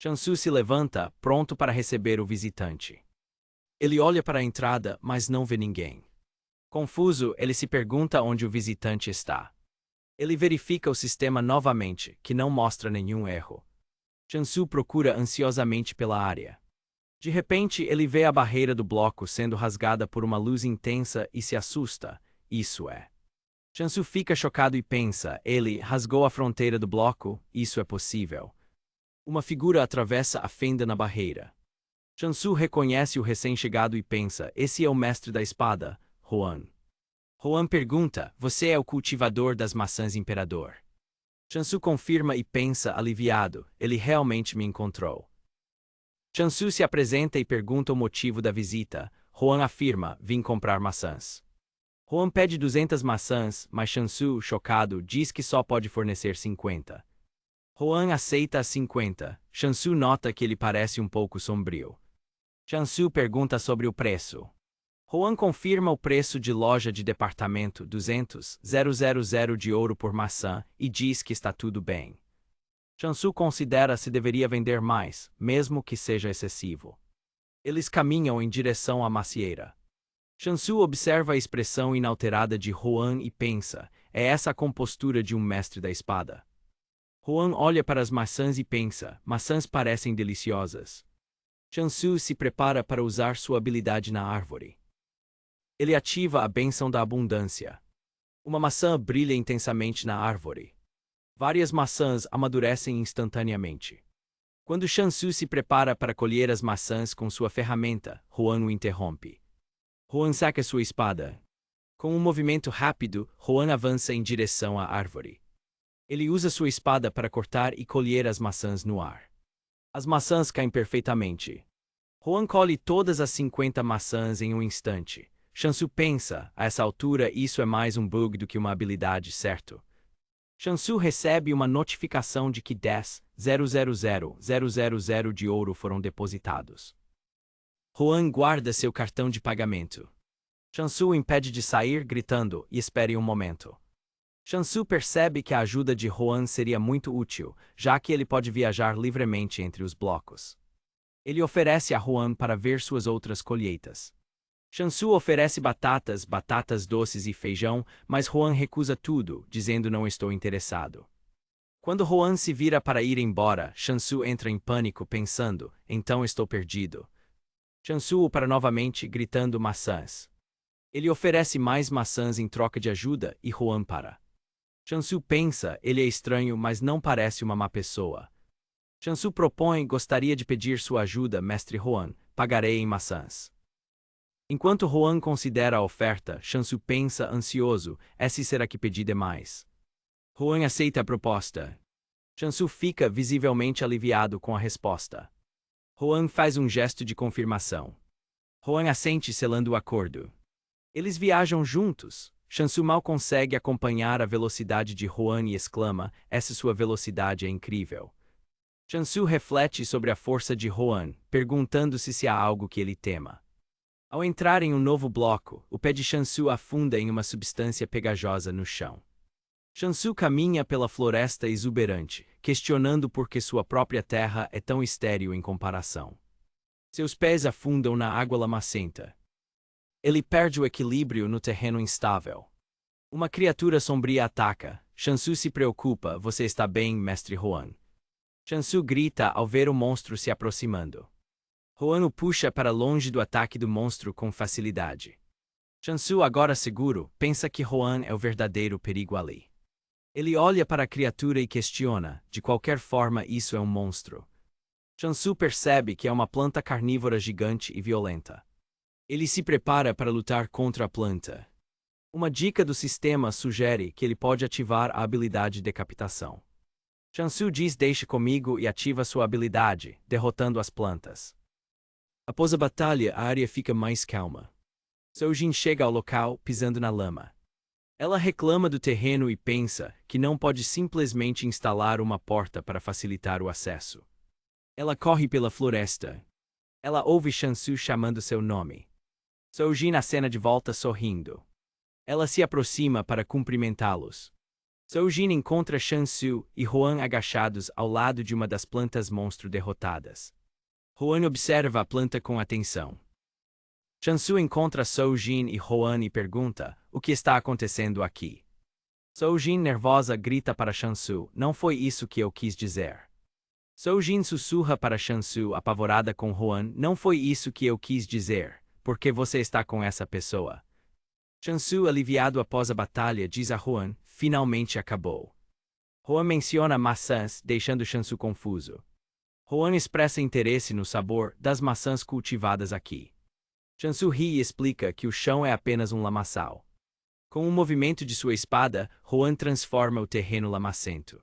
Chansu se levanta, pronto para receber o visitante. Ele olha para a entrada, mas não vê ninguém. Confuso, ele se pergunta onde o visitante está. Ele verifica o sistema novamente, que não mostra nenhum erro. Chansu procura ansiosamente pela área. De repente, ele vê a barreira do bloco sendo rasgada por uma luz intensa e se assusta. Isso é. Chansu fica chocado e pensa: ele rasgou a fronteira do bloco, isso é possível. Uma figura atravessa a fenda na barreira. Chansu reconhece o recém-chegado e pensa: esse é o mestre da espada, Huan. Huan pergunta, você é o cultivador das maçãs imperador? Chansu confirma e pensa aliviado, ele realmente me encontrou. Chansu se apresenta e pergunta o motivo da visita. Huan afirma, vim comprar maçãs. Huan pede 200 maçãs, mas Chansu, chocado, diz que só pode fornecer 50. Huan aceita as 50. Chansu nota que ele parece um pouco sombrio. Chansu pergunta sobre o preço. Huan confirma o preço de loja de departamento 200,000 de ouro por maçã e diz que está tudo bem. Chansu considera se deveria vender mais, mesmo que seja excessivo. Eles caminham em direção à macieira. Chansu observa a expressão inalterada de Huan e pensa, é essa a compostura de um mestre da espada. Huan olha para as maçãs e pensa, maçãs parecem deliciosas. Chansu se prepara para usar sua habilidade na árvore. Ele ativa a bênção da abundância. Uma maçã brilha intensamente na árvore. Várias maçãs amadurecem instantaneamente. Quando Chansu se prepara para colher as maçãs com sua ferramenta, Huan o interrompe. Huan saca sua espada. Com um movimento rápido, Huan avança em direção à árvore. Ele usa sua espada para cortar e colher as maçãs no ar. As maçãs caem perfeitamente. Huan colhe todas as 50 maçãs em um instante. Chansu pensa, a essa altura isso é mais um bug do que uma habilidade, certo? Chansu recebe uma notificação de que 10,000,000 de ouro foram depositados. Huan guarda seu cartão de pagamento. Chansu o impede de sair gritando, e espere um momento. Chansu percebe que a ajuda de Huan seria muito útil, já que ele pode viajar livremente entre os blocos. Ele oferece a Huan para ver suas outras colheitas. Chansu oferece batatas doces e feijão, mas Huan recusa tudo, dizendo não estou interessado. Quando Huan se vira para ir embora, Chansu entra em pânico pensando, então estou perdido. Chansu o para novamente, gritando maçãs. Ele oferece mais maçãs em troca de ajuda e Huan para. Chansu pensa, ele é estranho, mas não parece uma má pessoa. Chansu propõe, gostaria de pedir sua ajuda, mestre Huan, pagarei em maçãs. Enquanto Huan considera a oferta, Chansu pensa ansioso, esse será que pedi demais. Huan aceita a proposta. Chansu fica visivelmente aliviado com a resposta. Huan faz um gesto de confirmação. Huan assente selando o acordo. Eles viajam juntos. Chansu mal consegue acompanhar a velocidade de Huan e exclama, essa sua velocidade é incrível. Chansu reflete sobre a força de Huan, perguntando-se se há algo que ele tema. Ao entrar em um novo bloco, o pé de Chansu afunda em uma substância pegajosa no chão. Chansu caminha pela floresta exuberante, questionando por que sua própria terra é tão estéril em comparação. Seus pés afundam na água lamacenta. Ele perde o equilíbrio no terreno instável. Uma criatura sombria ataca. Chansu se preocupa, você está bem, mestre Huan? Chansu grita ao ver o monstro se aproximando. Huan o puxa para longe do ataque do monstro com facilidade. Chansu, agora seguro, pensa que Huan é o verdadeiro perigo ali. Ele olha para a criatura e questiona, de qualquer forma isso é um monstro. Chansu percebe que é uma planta carnívora gigante e violenta. Ele se prepara para lutar contra a planta. Uma dica do sistema sugere que ele pode ativar a habilidade decapitação. Chansu diz deixe comigo e ativa sua habilidade, derrotando as plantas. Após a batalha, a área fica mais calma. Soujin chega ao local, pisando na lama. Ela reclama do terreno e pensa que não pode simplesmente instalar uma porta para facilitar o acesso. Ela corre pela floresta. Ela ouve Chansu chamando seu nome. Soujin acena de volta sorrindo. Ela se aproxima para cumprimentá-los. Soujin encontra Chansu e Huan agachados ao lado de uma das plantas monstro derrotadas. Huan observa a planta com atenção. Chansu encontra Soujin e Huan e pergunta, o que está acontecendo aqui? Soujin nervosa grita para Chansu, não foi isso que eu quis dizer. Soujin sussurra para Chansu apavorada com Huan, não foi isso que eu quis dizer, porque você está com essa pessoa. Chansu aliviado após a batalha diz a Huan, finalmente acabou. Huan menciona maçãs, deixando Chansu confuso. Huan expressa interesse no sabor das maçãs cultivadas aqui. Chansu ri e explica que o chão é apenas um lamaçal. Com um movimento de sua espada, Huan transforma o terreno lamacento.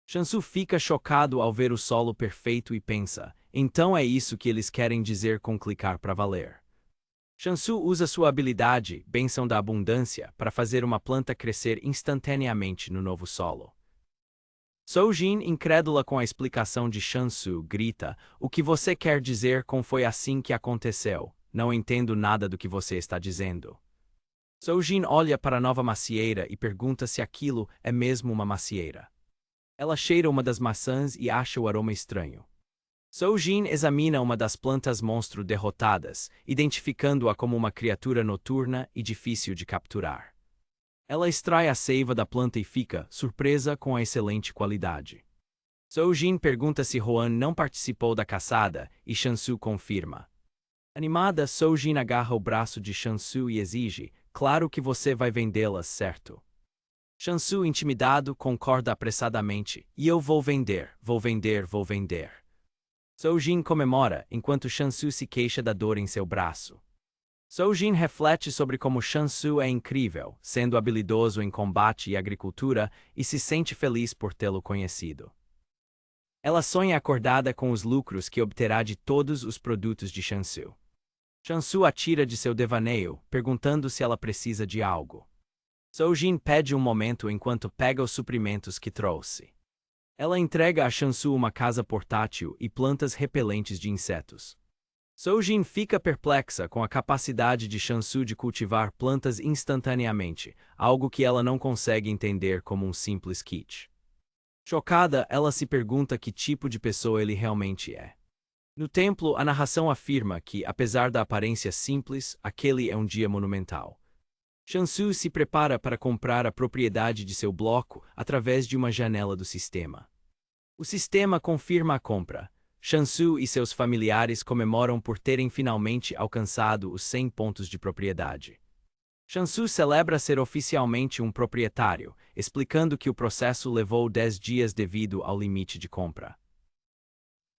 Shansu fica chocado ao ver o solo perfeito e pensa, então é isso que eles querem dizer com clicar para valer. Shansu usa sua habilidade, Bênção da Abundância, para fazer uma planta crescer instantaneamente no novo solo. Soujin, incrédula com a explicação de Shansu, grita, o que você quer dizer com foi assim que aconteceu? Não entendo nada do que você está dizendo. Soujin olha para a nova macieira e pergunta se aquilo é mesmo uma macieira. Ela cheira uma das maçãs e acha o aroma estranho. Soujin examina uma das plantas monstro derrotadas, identificando-a como uma criatura noturna e difícil de capturar. Ela extrai a seiva da planta e fica surpresa com a excelente qualidade. Soujin pergunta se Huan não participou da caçada e Shansu confirma. Animada, Soujin agarra o braço de Shansu e exige, claro que você vai vendê-las, certo? Shansu, intimidado, concorda apressadamente, e eu vou vender, vou vender, vou vender. Soujin comemora, enquanto Shansu se queixa da dor em seu braço. Soujin reflete sobre como Shansu é incrível, sendo habilidoso em combate e agricultura, e se sente feliz por tê-lo conhecido. Ela sonha acordada com os lucros que obterá de todos os produtos de Shansu. Shansu atira de seu devaneio, perguntando se ela precisa de algo. Soujin pede um momento enquanto pega os suprimentos que trouxe. Ela entrega a Shansu uma casa portátil e plantas repelentes de insetos. Soujin fica perplexa com a capacidade de Shansu de cultivar plantas instantaneamente, algo que ela não consegue entender como um simples kit. Chocada, ela se pergunta que tipo de pessoa ele realmente é. No templo, a narração afirma que, apesar da aparência simples, aquele é um dia monumental. Shansu se prepara para comprar a propriedade de seu bloco através de uma janela do sistema. O sistema confirma a compra. Shansu e seus familiares comemoram por terem finalmente alcançado os 100 pontos de propriedade. Shansu celebra ser oficialmente um proprietário, explicando que o processo levou 10 dias devido ao limite de compra.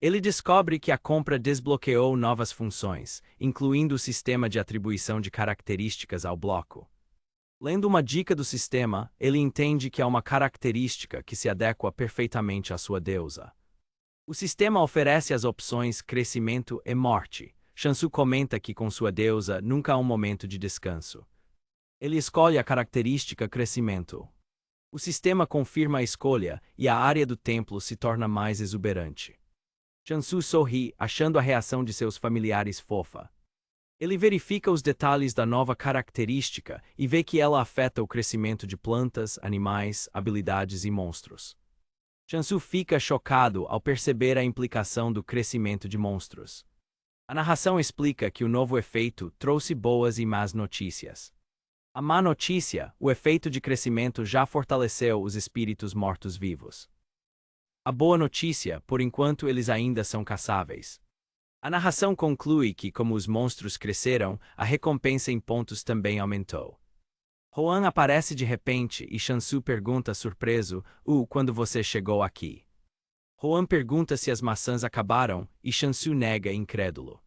Ele descobre que a compra desbloqueou novas funções, incluindo o sistema de atribuição de características ao bloco. Lendo uma dica do sistema, ele entende que há uma característica que se adequa perfeitamente à sua deusa. O sistema oferece as opções crescimento e morte. Shansu comenta que com sua deusa nunca há um momento de descanso. Ele escolhe a característica crescimento. O sistema confirma a escolha e a área do templo se torna mais exuberante. Shansu sorri, achando a reação de seus familiares fofa. Ele verifica os detalhes da nova característica e vê que ela afeta o crescimento de plantas, animais, habilidades e monstros. Shansu fica chocado ao perceber a implicação do crescimento de monstros. A narração explica que o novo efeito trouxe boas e más notícias. A má notícia, o efeito de crescimento já fortaleceu os espíritos mortos-vivos. A boa notícia, por enquanto eles ainda são caçáveis. A narração conclui que, como os monstros cresceram, a recompensa em pontos também aumentou. Huan aparece de repente e Shansu pergunta surpreso, quando você chegou aqui? Huan pergunta se as maçãs acabaram e Shansu nega incrédulo.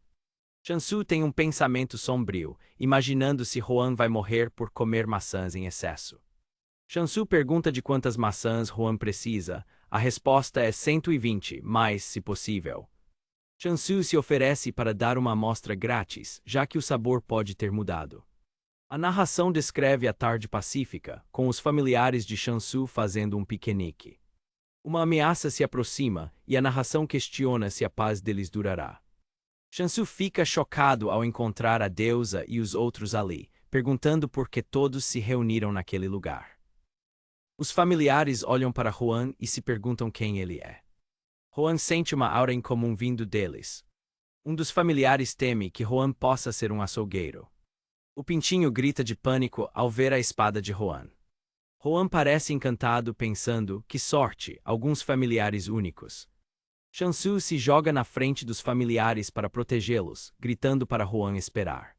Shansu tem um pensamento sombrio, imaginando se Huan vai morrer por comer maçãs em excesso. Shansu pergunta de quantas maçãs Huan precisa, a resposta é 120, mais, se possível. Shansu se oferece para dar uma amostra grátis, já que o sabor pode ter mudado. A narração descreve a tarde pacífica, com os familiares de Shansu fazendo um piquenique. Uma ameaça se aproxima, e a narração questiona se a paz deles durará. Shansu fica chocado ao encontrar a deusa e os outros ali, perguntando por que todos se reuniram naquele lugar. Os familiares olham para Huan e se perguntam quem ele é. Huan sente uma aura incomum vindo deles. Um dos familiares teme que Huan possa ser um açougueiro. O pintinho grita de pânico ao ver a espada de Huan. Huan parece encantado pensando, que sorte, alguns familiares únicos. Shansu se joga na frente dos familiares para protegê-los, gritando para Huan esperar.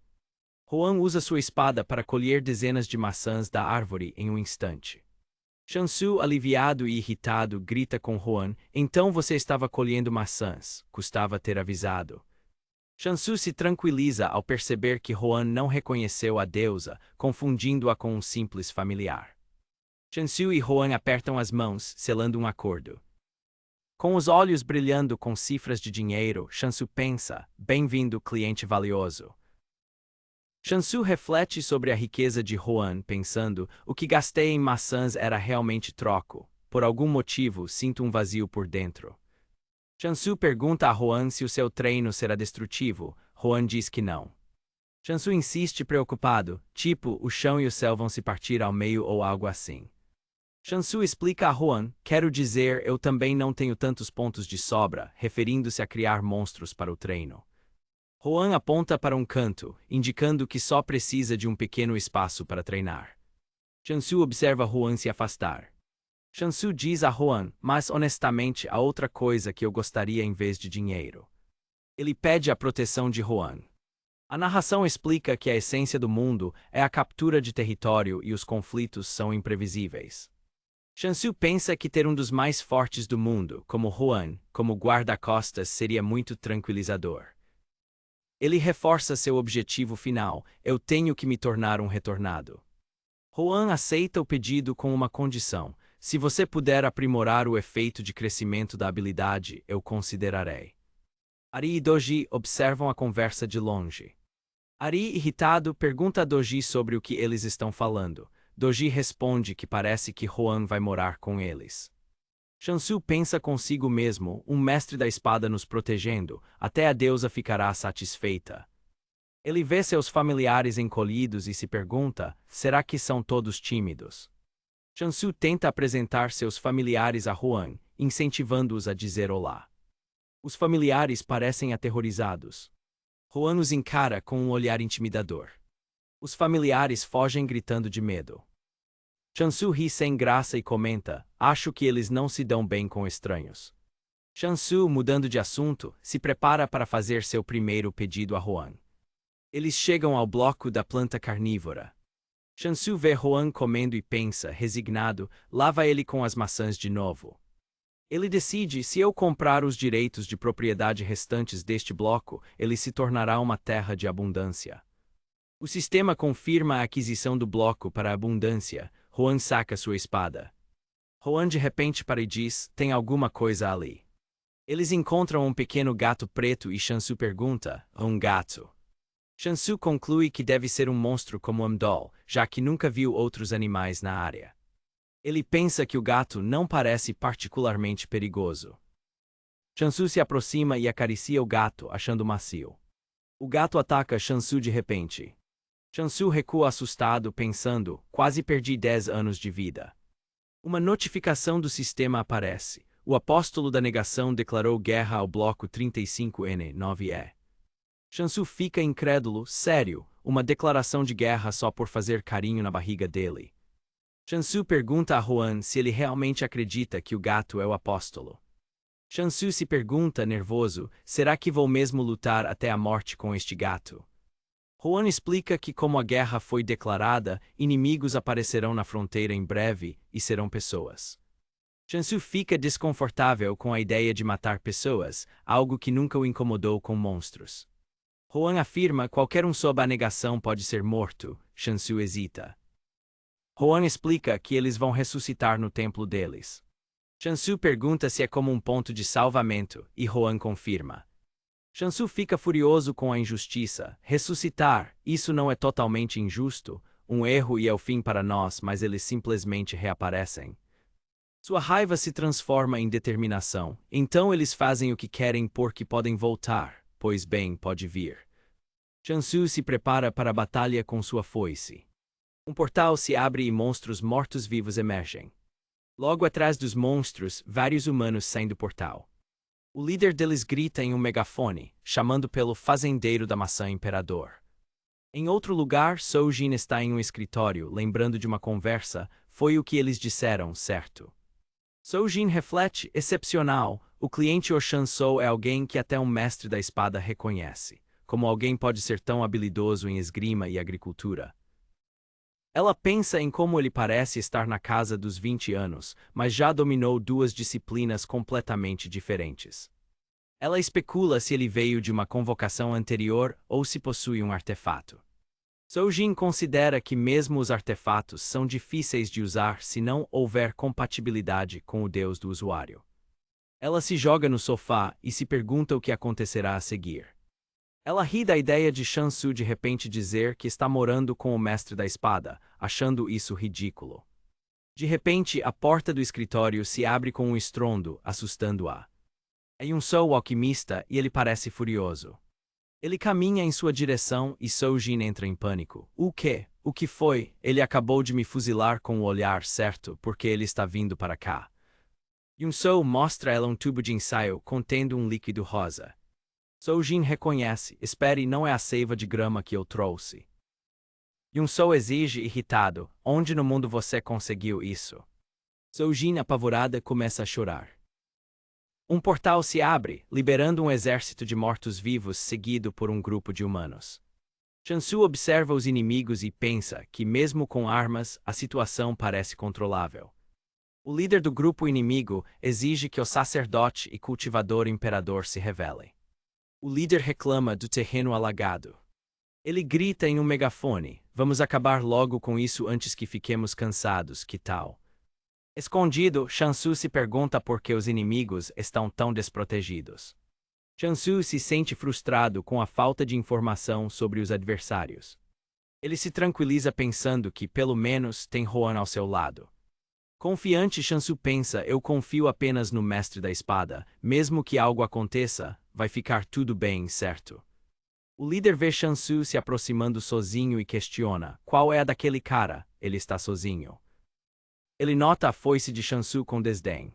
Huan usa sua espada para colher dezenas de maçãs da árvore em um instante. Shansu, aliviado e irritado, grita com Huan, então você estava colhendo maçãs, custava ter avisado. Shansu se tranquiliza ao perceber que Huan não reconheceu a deusa, confundindo-a com um simples familiar. Shansu e Huan apertam as mãos, selando um acordo. Com os olhos brilhando com cifras de dinheiro, Shansu pensa: bem-vindo, cliente valioso. Shansu reflete sobre a riqueza de Huan, pensando: o que gastei em maçãs era realmente troco. Por algum motivo, sinto um vazio por dentro. Shansu pergunta a Huan se o seu treino será destrutivo. Huan diz que não. Shansu insiste preocupado, tipo, o chão e o céu vão se partir ao meio ou algo assim. Shansu explica a Huan: quero dizer, eu também não tenho tantos pontos de sobra, referindo-se a criar monstros para o treino. Huan aponta para um canto, indicando que só precisa de um pequeno espaço para treinar. Shansu observa Huan se afastar. Shansu diz a Huan: mas honestamente há outra coisa que eu gostaria em vez de dinheiro. Ele pede a proteção de Huan. A narração explica que a essência do mundo é a captura de território e os conflitos são imprevisíveis. Shansu pensa que ter um dos mais fortes do mundo, como Huan, como guarda-costas seria muito tranquilizador. Ele reforça seu objetivo final: eu tenho que me tornar um retornado. Huan aceita o pedido com uma condição: se você puder aprimorar o efeito de crescimento da habilidade, eu considerarei. Ari e Doji observam a conversa de longe. Ari, irritado, pergunta a Doji sobre o que eles estão falando. Doji responde que parece que Huan vai morar com eles. Shansu pensa consigo mesmo: um mestre da espada nos protegendo, até a deusa ficará satisfeita. Ele vê seus familiares encolhidos e se pergunta: será que são todos tímidos? Shansu tenta apresentar seus familiares a Huan, incentivando-os a dizer olá. Os familiares parecem aterrorizados. Huan os encara com um olhar intimidador. Os familiares fogem gritando de medo. Shansu ri sem graça e comenta: acho que eles não se dão bem com estranhos. Shansu, mudando de assunto, se prepara para fazer seu primeiro pedido a Huan. Eles chegam ao bloco da planta carnívora. Shansu vê Huan comendo e pensa, resignado: lá vai ele com as maçãs de novo. Ele decide: se eu comprar os direitos de propriedade restantes deste bloco, ele se tornará uma terra de abundância. O sistema confirma a aquisição do bloco para a abundância. Huan saca sua espada. Huan de repente para e diz: tem alguma coisa ali. Eles encontram um pequeno gato preto e Shansu pergunta: um gato? Shansu conclui que deve ser um monstro como Amdol, já que nunca viu outros animais na área. Ele pensa que o gato não parece particularmente perigoso. Shansu se aproxima e acaricia o gato, achando macio. O gato ataca Shansu de repente. Shansu recua assustado, pensando: quase perdi 10 anos de vida. Uma notificação do sistema aparece. O apóstolo da negação declarou guerra ao bloco 35N9E. Shansu fica incrédulo: sério, uma declaração de guerra só por fazer carinho na barriga dele. Shansu pergunta a Huan se ele realmente acredita que o gato é o apóstolo. Shansu se pergunta, nervoso: será que vou mesmo lutar até a morte com este gato? Huan explica que, como a guerra foi declarada, inimigos aparecerão na fronteira em breve e serão pessoas. Shansu fica desconfortável com a ideia de matar pessoas, algo que nunca o incomodou com monstros. Huan afirma: qualquer um sob a negação pode ser morto. Shansu hesita. Huan explica que eles vão ressuscitar no templo deles. Shansu pergunta se é como um ponto de salvamento, e Huan confirma. Shansu fica furioso com a injustiça. Ressuscitar, isso não é totalmente injusto, um erro e é o fim para nós, mas eles simplesmente reaparecem. Sua raiva se transforma em determinação. Então eles fazem o que querem porque podem voltar, pois bem, pode vir. Shansu se prepara para a batalha com sua foice. Um portal se abre e monstros mortos-vivos emergem. Logo atrás dos monstros, vários humanos saem do portal. O líder deles grita em um megafone, chamando pelo fazendeiro da maçã imperador. Em outro lugar, Soujin está em um escritório, lembrando de uma conversa: foi o que eles disseram, certo? Soujin reflete: excepcional, o cliente Oshansou é alguém que até um mestre da espada reconhece. Como alguém pode ser tão habilidoso em esgrima e agricultura? Ela pensa em como ele parece estar na casa dos 20 anos, mas já dominou duas disciplinas completamente diferentes. Ela especula se ele veio de uma convocação anterior ou se possui um artefato. Soujin considera que mesmo os artefatos são difíceis de usar se não houver compatibilidade com o deus do usuário. Ela se joga no sofá e se pergunta o que acontecerá a seguir. Ela ri da ideia de Shansu de repente dizer que está morando com o mestre da espada, achando isso ridículo. De repente, a porta do escritório se abre com um estrondo, assustando-a. É Yun-Soo o alquimista e ele parece furioso. Ele caminha em sua direção e Soujin entra em pânico. O quê? O que foi? Ele acabou de me fuzilar com o olhar, certo, porque ele está vindo para cá. Yun-Soo mostra a ela um tubo de ensaio contendo um líquido rosa. Soujin reconhece, espere, não é a seiva de grama que eu trouxe. Yun-Soo exige, irritado, onde no mundo você conseguiu isso? Soujin, apavorada, começa a chorar. Um portal se abre, liberando um exército de mortos-vivos seguido por um grupo de humanos. Shansu observa os inimigos e pensa que, mesmo com armas, a situação parece controlável. O líder do grupo inimigo exige que o sacerdote e cultivador imperador se revelem. O líder reclama do terreno alagado. Ele grita em um megafone: vamos acabar logo com isso antes que fiquemos cansados, que tal? Escondido, Shansu se pergunta por que os inimigos estão tão desprotegidos. Shansu se sente frustrado com a falta de informação sobre os adversários. Ele se tranquiliza pensando que, pelo menos, tem Rohan ao seu lado. Confiante, Shansu pensa: eu confio apenas no mestre da espada, mesmo que algo aconteça, vai ficar tudo bem, certo? O líder vê Shansu se aproximando sozinho e questiona: qual é a daquele cara? Ele está sozinho. Ele nota a foice de Shansu com desdém.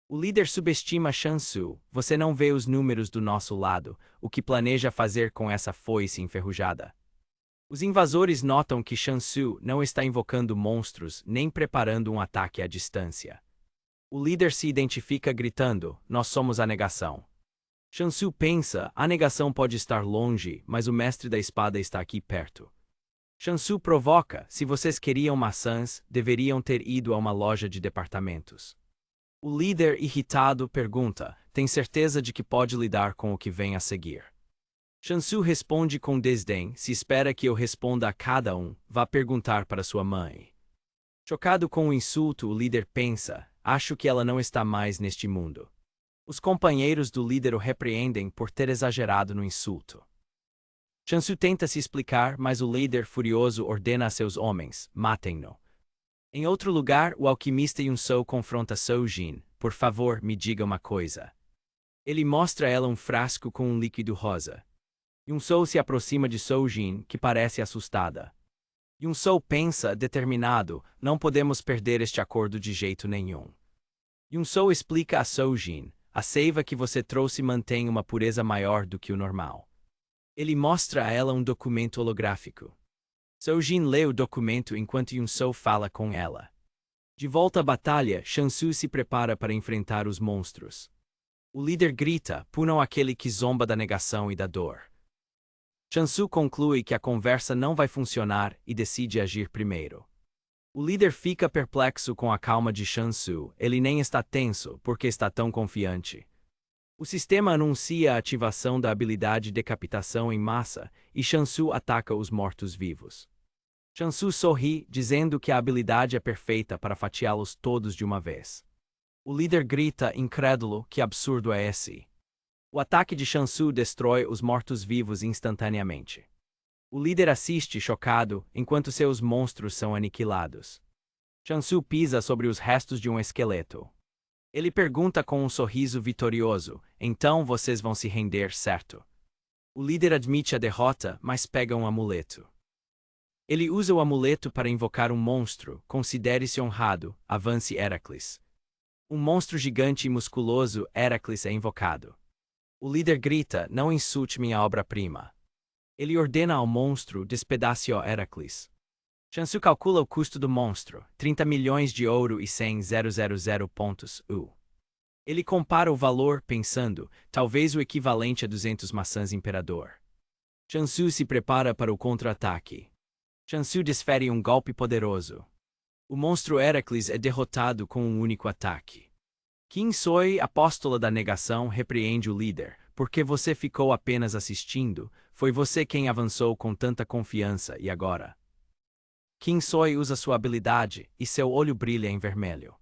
O líder subestima Shansu: você não vê os números do nosso lado, o que planeja fazer com essa foice enferrujada? Os invasores notam que Shansu não está invocando monstros nem preparando um ataque à distância. O líder se identifica gritando: nós somos a negação. Shansu pensa: a negação pode estar longe, mas o mestre da espada está aqui perto. Shansu provoca: se vocês queriam maçãs, deveriam ter ido a uma loja de departamentos. O líder, irritado, pergunta: tem certeza de que pode lidar com o que vem a seguir? Shansu responde com desdém: se espera que eu responda a cada um, vá perguntar para sua mãe. Chocado com o insulto, o líder pensa: acho que ela não está mais neste mundo. Os companheiros do líder o repreendem por ter exagerado no insulto. Shansu tenta se explicar, mas o líder furioso ordena a seus homens: matem-no. Em outro lugar, o alquimista Yun-Soo confronta Soujin: por favor, me diga uma coisa. Ele mostra a ela um frasco com um líquido rosa. Yun-Soo se aproxima de Soujin, que parece assustada. Yun-Soo pensa, determinado: não podemos perder este acordo de jeito nenhum. Yun-Soo explica a Soujin: a seiva que você trouxe mantém uma pureza maior do que o normal. Ele mostra a ela um documento holográfico. Soujin lê o documento enquanto Yun-Soo fala com ela. De volta à batalha, Shansu se prepara para enfrentar os monstros. O líder grita: punam aquele que zomba da negação e da dor. Shansu conclui que a conversa não vai funcionar e decide agir primeiro. O líder fica perplexo com a calma de Shansu, ele nem está tenso porque está tão confiante. O sistema anuncia a ativação da habilidade Decapitação em Massa e Shansu ataca os mortos-vivos. Shansu sorri, dizendo que a habilidade é perfeita para fatiá-los todos de uma vez. O líder grita, incrédulo: que absurdo é esse? O ataque de Shansu destrói os mortos-vivos instantaneamente. O líder assiste chocado, enquanto seus monstros são aniquilados. Shansu pisa sobre os restos de um esqueleto. Ele pergunta com um sorriso vitorioso: então vocês vão se render, certo? O líder admite a derrota, mas pega um amuleto. Ele usa o amuleto para invocar um monstro: considere-se honrado, avance Heracles. Um monstro gigante e musculoso, Heracles, é invocado. O líder grita: não insulte minha obra-prima. Ele ordena ao monstro: despedace o Heracles. Shansu calcula o custo do monstro: 30 milhões de ouro e 100.000 pontos. Ele compara o valor, pensando: talvez o equivalente a 200 maçãs imperador. Shansu se prepara para o contra-ataque. Shansu desfere um golpe poderoso. O monstro Heracles é derrotado com um único ataque. Kim Soy, apóstola da negação, repreende o líder. Porque você ficou apenas assistindo, foi você quem avançou com tanta confiança e agora. Kim Soy usa sua habilidade e seu olho brilha em vermelho.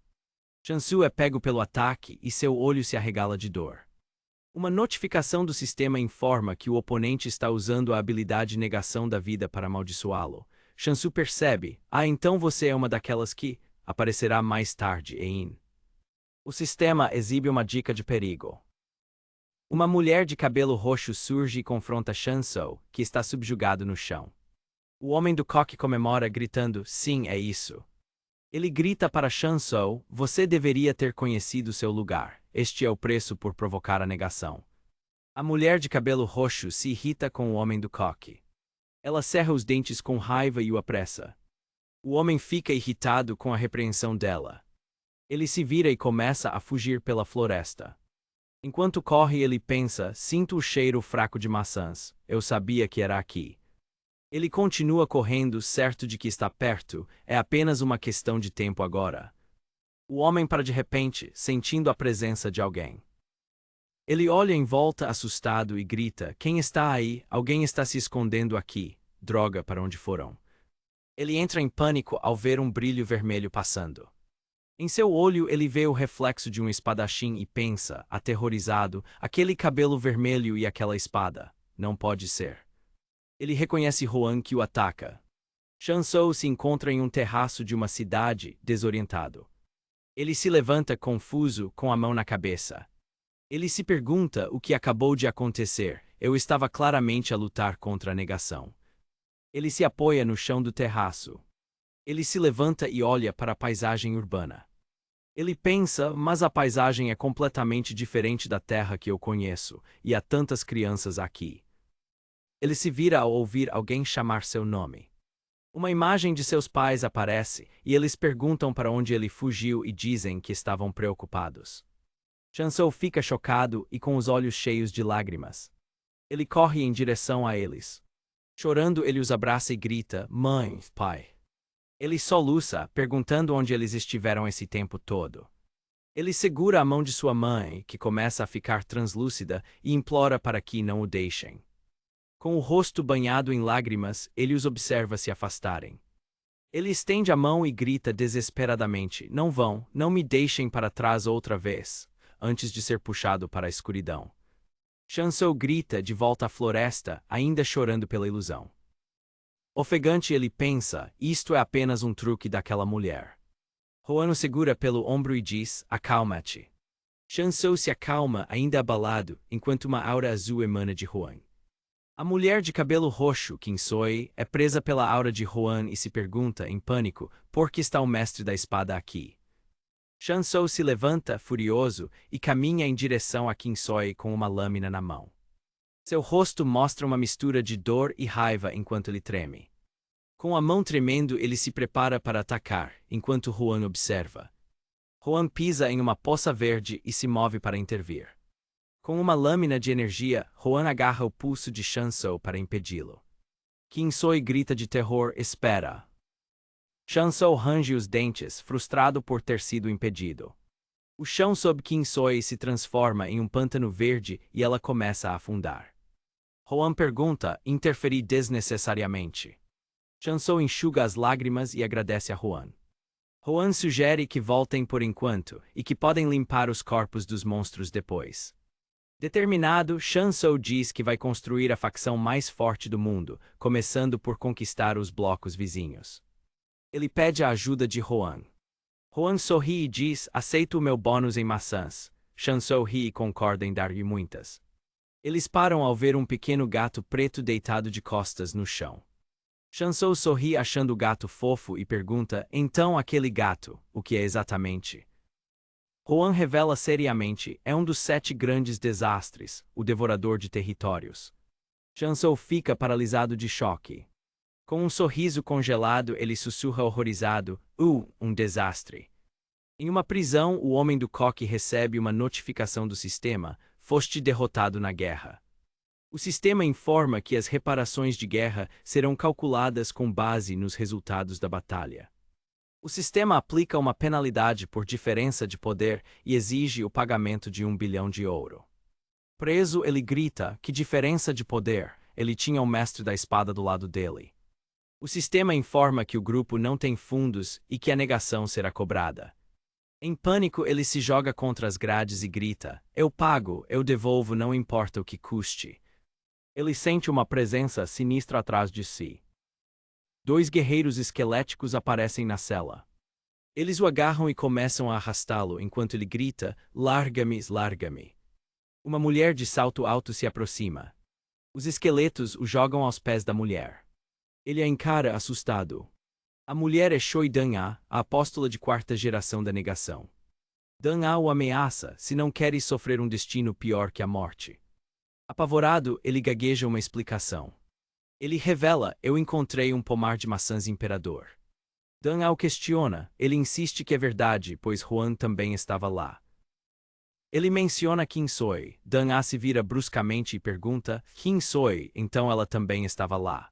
Shansu é pego pelo ataque e seu olho se arregala de dor. Uma notificação do sistema informa que o oponente está usando a habilidade negação da vida para amaldiçoá-lo. Shansu percebe, então você é uma daquelas que aparecerá mais tarde em. O sistema exibe uma dica de perigo. Uma mulher de cabelo roxo surge e confronta Shansu, que está subjugado no chão. O homem do coque comemora gritando, sim, é isso. Ele grita para Shansu, você deveria ter conhecido seu lugar, este é o preço por provocar a negação. A mulher de cabelo roxo se irrita com o homem do coque. Ela cerra os dentes com raiva e o apressa. O homem fica irritado com a repreensão dela. Ele se vira e começa a fugir pela floresta. Enquanto corre, ele pensa, sinto o cheiro fraco de maçãs, eu sabia que era aqui. Ele continua correndo, certo de que está perto, é apenas uma questão de tempo agora. O homem para de repente, sentindo a presença de alguém. Ele olha em volta assustado e grita, quem está aí? Alguém está se escondendo aqui. Droga, para onde foram? Ele entra em pânico ao ver um brilho vermelho passando. Em seu olho ele vê o reflexo de um espadachim e pensa, aterrorizado, aquele cabelo vermelho e aquela espada. Não pode ser. Ele reconhece Huan que o ataca. Shansu se encontra em um terraço de uma cidade, desorientado. Ele se levanta confuso, com a mão na cabeça. Ele se pergunta o que acabou de acontecer. Eu estava claramente a lutar contra a negação. Ele se apoia no chão do terraço. Ele se levanta e olha para a paisagem urbana. Ele pensa, mas a paisagem é completamente diferente da terra que eu conheço, e há tantas crianças aqui. Ele se vira ao ouvir alguém chamar seu nome. Uma imagem de seus pais aparece, e eles perguntam para onde ele fugiu e dizem que estavam preocupados. Shansu fica chocado e com os olhos cheios de lágrimas. Ele corre em direção a eles. Chorando, ele os abraça e grita, mãe, pai. Ele soluça, perguntando onde eles estiveram esse tempo todo. Ele segura a mão de sua mãe, que começa a ficar translúcida, e implora para que não o deixem. Com o rosto banhado em lágrimas, ele os observa se afastarem. Ele estende a mão e grita desesperadamente, não vão, não me deixem para trás outra vez, antes de ser puxado para a escuridão. Shansu grita de volta à floresta, ainda chorando pela ilusão. Ofegante ele pensa, isto é apenas um truque daquela mulher. Huan o segura pelo ombro e diz, acalma-te. Shansu se acalma, ainda abalado, enquanto uma aura azul emana de Huan. A mulher de cabelo roxo, Kim Soy, é presa pela aura de Huan e se pergunta, em pânico, por que está o mestre da espada aqui. Shansu se levanta, furioso, e caminha em direção a Kim Soy com uma lâmina na mão. Seu rosto mostra uma mistura de dor e raiva enquanto ele treme. Com a mão tremendo, ele se prepara para atacar, enquanto Huan observa. Huan pisa em uma poça verde e se move para intervir. Com uma lâmina de energia, Huan agarra o pulso de Shansu para impedi-lo. Kim Soy grita de terror, espera. Shansu range os dentes, frustrado por ter sido impedido. O chão sob Kim Soy se transforma em um pântano verde e ela começa a afundar. Huan pergunta, interferi desnecessariamente. Shansu enxuga as lágrimas e agradece a Huan. Huan sugere que voltem por enquanto e que podem limpar os corpos dos monstros depois. Determinado, Shansu diz que vai construir a facção mais forte do mundo, começando por conquistar os blocos vizinhos. Ele pede a ajuda de Huan. Huan sorri e diz, aceito o meu bônus em maçãs. Shansu ri e concorda em dar-lhe muitas. Eles param ao ver um pequeno gato preto deitado de costas no chão. Shansu sorri achando o gato fofo e pergunta, então aquele gato, o que é exatamente? Huan revela seriamente, é um dos 7 grandes desastres, o devorador de territórios. Shansu fica paralisado de choque. Com um sorriso congelado, ele sussurra horrorizado, um desastre. Em uma prisão, o homem do coque recebe uma notificação do sistema, foste derrotado na guerra. O sistema informa que as reparações de guerra serão calculadas com base nos resultados da batalha. O sistema aplica uma penalidade por diferença de poder e exige o pagamento de 1 bilhão de ouro. Preso, ele grita: que diferença de poder! Ele tinha o mestre da espada do lado dele. O sistema informa que o grupo não tem fundos e que a negação será cobrada. Em pânico, ele se joga contra as grades e grita: eu pago, eu devolvo, não importa o que custe. Ele sente uma presença sinistra atrás de si. 2 guerreiros esqueléticos aparecem na cela. Eles o agarram e começam a arrastá-lo enquanto ele grita: larga-me, larga-me. Uma mulher de salto alto se aproxima. Os esqueletos o jogam aos pés da mulher. Ele a encara assustado. A mulher é Choi Dan-ah, a apóstola de 4ª geração da negação. Dan-ah o ameaça se não queres sofrer um destino pior que a morte. Apavorado, ele gagueja uma explicação. Ele revela: eu encontrei um pomar de maçãs imperador. Dan-ah o questiona, ele insiste que é verdade, pois Huan também estava lá. Ele menciona Qin Sui, Dan-ah se vira bruscamente e pergunta: Qin Sui, então ela também estava lá.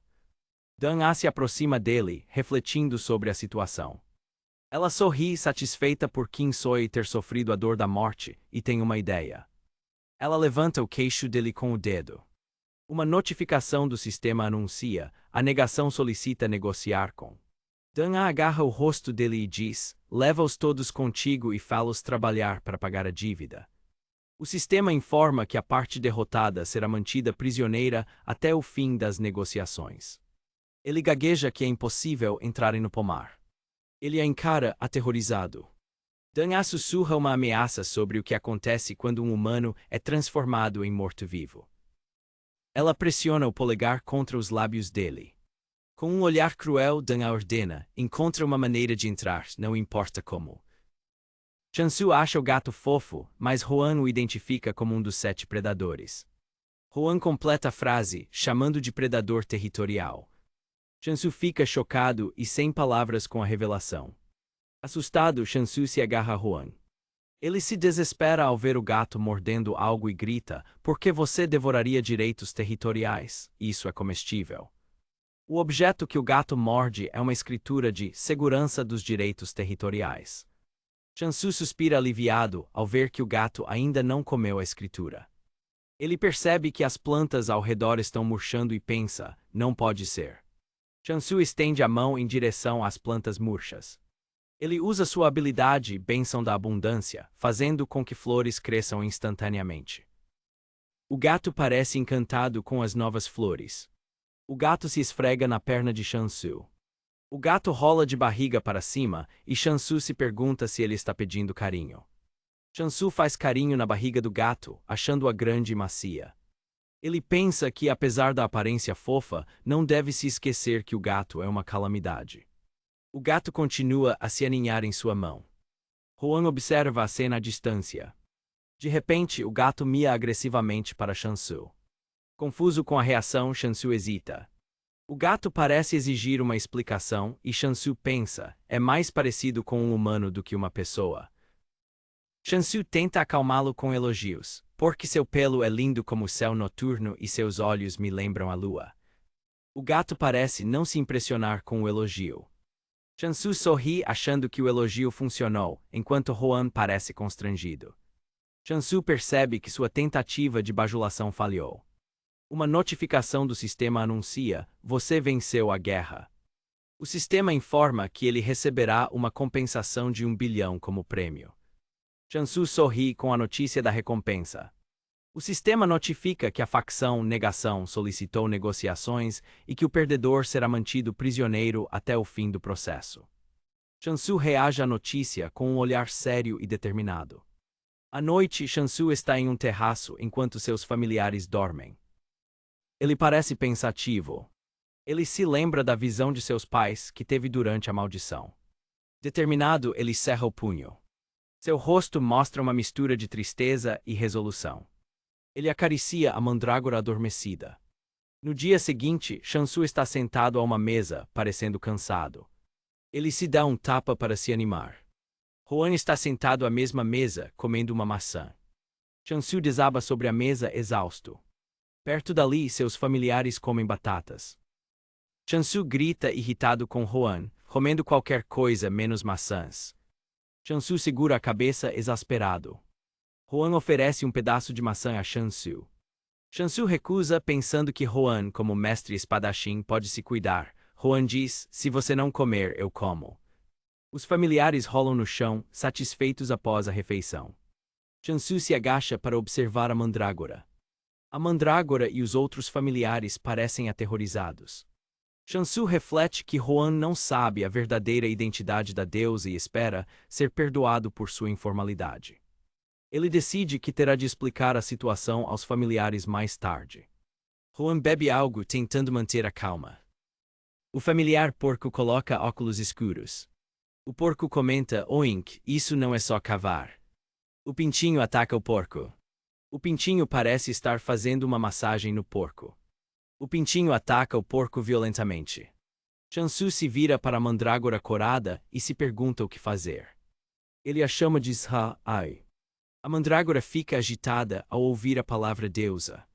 Dan-ah se aproxima dele, refletindo sobre a situação. Ela sorri, satisfeita por Qin Sui ter sofrido a dor da morte, e tem uma ideia. Ela levanta o queixo dele com o dedo. Uma notificação do sistema anuncia: a negação solicita negociar com. Dan-ah agarra o rosto dele e diz: leva-os todos contigo e fá-los trabalhar para pagar a dívida. O sistema informa que a parte derrotada será mantida prisioneira até o fim das negociações. Ele gagueja que é impossível entrarem no pomar. Ele a encara, aterrorizado. Dan-ah sussurra uma ameaça sobre o que acontece quando um humano é transformado em morto-vivo. Ela pressiona o polegar contra os lábios dele. Com um olhar cruel, Dan-ah ordena: encontra uma maneira de entrar, não importa como. Shan-Su acha o gato fofo, mas Huan o identifica como um dos 7 predadores. Huan completa a frase, chamando de predador territorial. Shan-Su fica chocado e sem palavras com a revelação. Assustado, Shan-Su se agarra a Huan. Ele se desespera ao ver o gato mordendo algo e grita: por que você devoraria direitos territoriais? Isso é comestível. O objeto que o gato morde é uma escritura de segurança dos direitos territoriais. Shan-Su suspira aliviado ao ver que o gato ainda não comeu a escritura. Ele percebe que as plantas ao redor estão murchando e pensa: não pode ser. Shan-Su estende a mão em direção às plantas murchas. Ele usa sua habilidade Bênção da Abundância, fazendo com que flores cresçam instantaneamente. O gato parece encantado com as novas flores. O gato se esfrega na perna de Shan-Su. O gato rola de barriga para cima e Shan-Su se pergunta se ele está pedindo carinho. Shan-Su faz carinho na barriga do gato, achando-a grande e macia. Ele pensa que, apesar da aparência fofa, não deve se esquecer que o gato é uma calamidade. O gato continua a se aninhar em sua mão. Huan observa a cena à distância. De repente, o gato mia agressivamente para Shan-Su. Confuso com a reação, Shan-Su hesita. O gato parece exigir uma explicação e Shan-Su pensa: é mais parecido com um humano do que uma pessoa. Shan-Su tenta acalmá-lo com elogios, porque seu pelo é lindo como o céu noturno e seus olhos me lembram a lua. O gato parece não se impressionar com o elogio. Shan-Su sorri achando que o elogio funcionou, enquanto Huan parece constrangido. Shan-Su percebe que sua tentativa de bajulação falhou. Uma notificação do sistema anuncia: você venceu a guerra. O sistema informa que ele receberá uma compensação de 1 bilhão como prêmio. Shan-Su sorri com a notícia da recompensa. O sistema notifica que a facção Negação solicitou negociações e que o perdedor será mantido prisioneiro até o fim do processo. Shan-Su reage à notícia com um olhar sério e determinado. À noite, Shan-Su está em um terraço enquanto seus familiares dormem. Ele parece pensativo. Ele se lembra da visão de seus pais que teve durante a maldição. Determinado, ele cerra o punho. Seu rosto mostra uma mistura de tristeza e resolução. Ele acaricia a mandrágora adormecida. No dia seguinte, Shan-Su está sentado a uma mesa, parecendo cansado. Ele se dá um tapa para se animar. Huan está sentado à mesma mesa, comendo uma maçã. Shan-Su desaba sobre a mesa exausto. Perto dali, seus familiares comem batatas. Shan-Su grita irritado com Huan: comendo qualquer coisa menos maçãs. Chansu segura a cabeça exasperado. Huan oferece um pedaço de maçã a Chansu. Chansu recusa, pensando que Huan, como mestre espadachim, pode se cuidar. Huan diz: se você não comer, eu como. Os familiares rolam no chão, satisfeitos após a refeição. Chansu se agacha para observar a mandrágora. A mandrágora e os outros familiares parecem aterrorizados. Chansu reflete que Huan não sabe a verdadeira identidade da deusa e espera ser perdoado por sua informalidade. Ele decide que terá de explicar a situação aos familiares mais tarde. Huan bebe algo tentando manter a calma. O familiar porco coloca óculos escuros. O porco comenta: oink, isso não é só cavar. O pintinho ataca o porco. O pintinho parece estar fazendo uma massagem no porco. O pintinho ataca o porco violentamente. Chansu se vira para a mandrágora corada e se pergunta o que fazer. Ele a chama de Sha-ai. A mandrágora fica agitada ao ouvir a palavra deusa.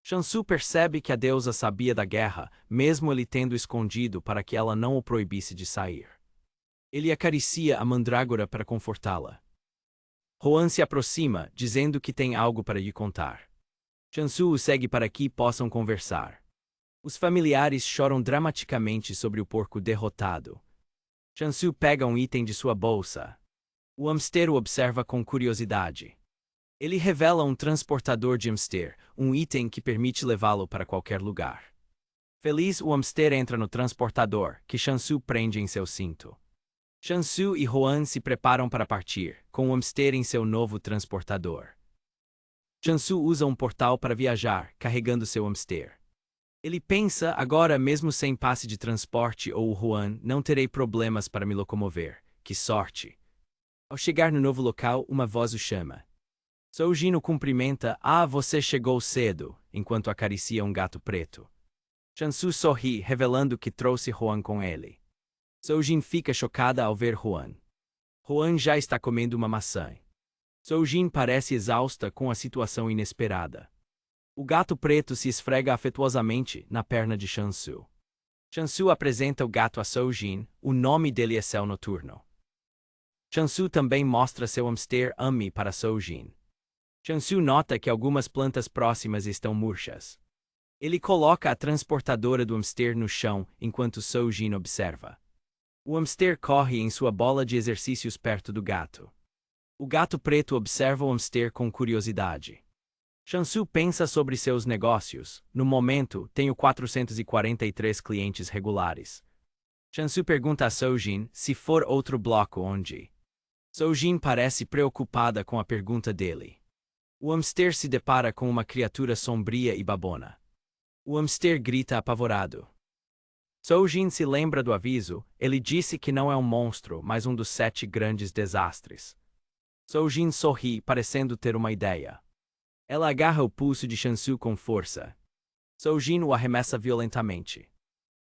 Chansu percebe que a deusa sabia da guerra, mesmo ele tendo escondido para que ela não o proibisse de sair. Ele acaricia a mandrágora para confortá-la. Huan se aproxima, dizendo que tem algo para lhe contar. Chansu o segue para que possam conversar. Os familiares choram dramaticamente sobre o porco derrotado. Chansu pega um item de sua bolsa. O hamster o observa com curiosidade. Ele revela um transportador de hamster, um item que permite levá-lo para qualquer lugar. Feliz, o hamster entra no transportador, que Chansu prende em seu cinto. Chansu e Huan se preparam para partir, com o hamster em seu novo transportador. Chansu usa um portal para viajar, carregando seu hamster. Ele pensa: agora, mesmo sem passe de transporte ou Huan, não terei problemas para me locomover. Que sorte! Ao chegar no novo local, uma voz o chama. Soujin o cumprimenta: ah, você chegou cedo, enquanto acaricia um gato preto. Chansu sorri, revelando que trouxe Huan com ele. Soujin fica chocada ao ver Huan. Huan já está comendo uma maçã. Soujin parece exausta com a situação inesperada. O gato preto se esfrega afetuosamente na perna de Chansu. Chansu apresenta o gato a Soujin, o nome dele é Céu Noturno. Chansu também mostra seu hamster Ami para Soujin. Chansu nota que algumas plantas próximas estão murchas. Ele coloca a transportadora do hamster no chão enquanto Soujin observa. O hamster corre em sua bola de exercícios perto do gato. O gato preto observa o hamster com curiosidade. Chansu pensa sobre seus negócios. No momento, tenho 443 clientes regulares. Chansu pergunta a Soujin: se for outro bloco, onde? Soujin parece preocupada com a pergunta dele. O hamster se depara com uma criatura sombria e babona. O hamster grita apavorado. Soujin se lembra do aviso: ele disse que não é um monstro, mas um dos 7 grandes desastres. Soujin sorri, parecendo ter uma ideia. Ela agarra o pulso de Chansu com força. Soujin o arremessa violentamente.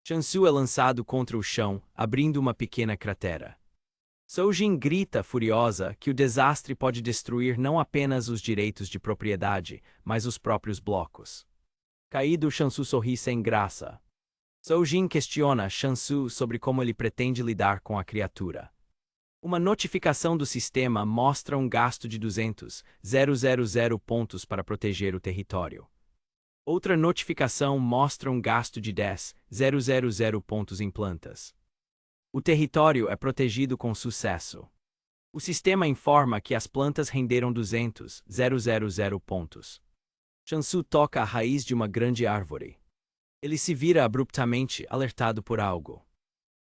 Chansu é lançado contra o chão, abrindo uma pequena cratera. Soujin grita furiosa que o desastre pode destruir não apenas os direitos de propriedade, mas os próprios blocos. Caído, Chansu sorri sem graça. Soujin questiona Chansu sobre como ele pretende lidar com a criatura. Uma notificação do sistema mostra um gasto de 200.000 pontos para proteger o território. Outra notificação mostra um gasto de 10.000 pontos em plantas. O território é protegido com sucesso. O sistema informa que as plantas renderam 200.000 pontos. Chansu toca a raiz de uma grande árvore. Ele se vira abruptamente, alertado por algo.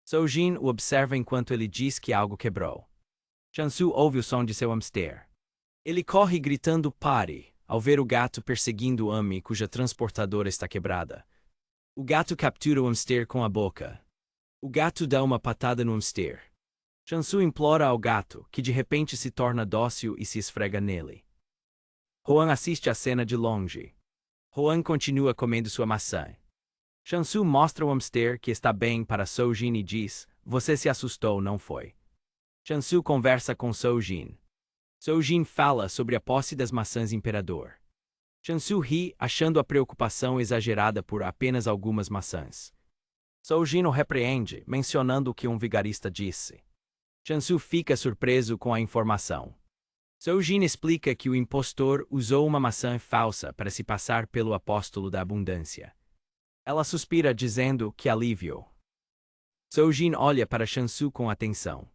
Soujin o observa enquanto ele diz que algo quebrou. Chansu ouve o som de seu hamster. Ele corre gritando pare, ao ver o gato perseguindo Ami cuja transportadora está quebrada. O gato captura o hamster com a boca. O gato dá uma patada no hamster. Chansu implora ao gato, que de repente se torna dócil e se esfrega nele. Huan assiste a cena de longe. Huan continua comendo sua maçã. Chansu mostra o hamster que está bem para Soujin e diz: você se assustou, não foi? Chansu conversa com Soujin. Soujin fala sobre a posse das maçãs imperador. Chansu ri, achando a preocupação exagerada por apenas algumas maçãs. Soujin o repreende, mencionando o que um vigarista disse. Shansu fica surpreso com a informação. Soujin explica que o impostor usou uma maçã falsa para se passar pelo apóstolo da abundância. Ela suspira dizendo que alívio. Soujin olha para Shansu com atenção.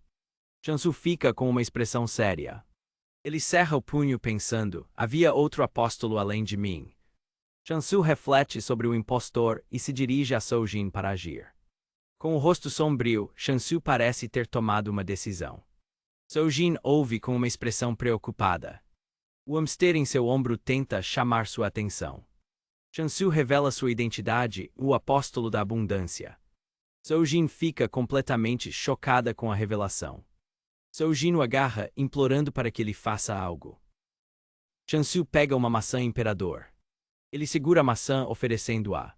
Shansu fica com uma expressão séria. Ele cerra o punho pensando, havia outro apóstolo além de mim. Shansu reflete sobre o impostor e se dirige a Soujin para agir. Com o rosto sombrio, Shansu parece ter tomado uma decisão. Soujin ouve com uma expressão preocupada. O hamster em seu ombro tenta chamar sua atenção. Shansu revela sua identidade, o apóstolo da abundância. Soujin fica completamente chocada com a revelação. Soujin o agarra, implorando para que ele faça algo. Shansu pega uma maçã imperador. Ele segura a maçã oferecendo-a.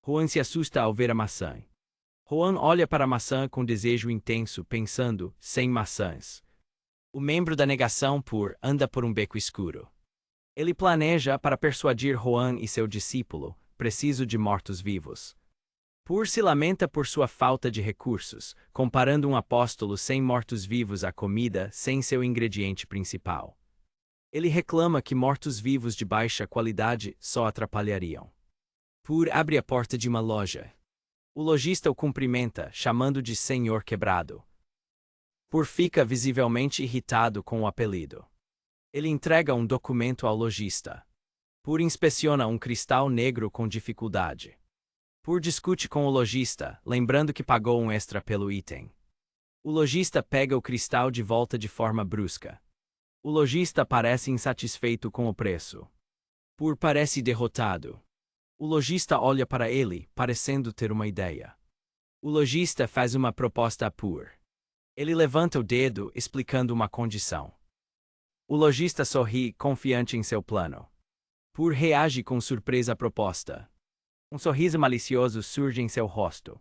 Huan se assusta ao ver a maçã. Huan olha para a maçã com desejo intenso, pensando, 100 maçãs. O membro da negação Pur anda por um beco escuro. Ele planeja para persuadir Huan e seu discípulo, preciso de mortos-vivos. Pur se lamenta por sua falta de recursos, comparando um apóstolo sem mortos-vivos à comida sem seu ingrediente principal. Ele reclama que mortos-vivos de baixa qualidade só atrapalhariam. Pur abre a porta de uma loja. O lojista o cumprimenta, chamando de Senhor Quebrado. Pur fica visivelmente irritado com o apelido. Ele entrega um documento ao lojista. Pur inspeciona um cristal negro com dificuldade. Pur discute com o lojista, lembrando que pagou um extra pelo item. O lojista pega o cristal de volta de forma brusca. O lojista parece insatisfeito com o preço. Pur parece derrotado. O lojista olha para ele, parecendo ter uma ideia. O lojista faz uma proposta a Pur. Ele levanta o dedo, explicando uma condição. O lojista sorri, confiante em seu plano. Pur reage com surpresa à proposta. Um sorriso malicioso surge em seu rosto.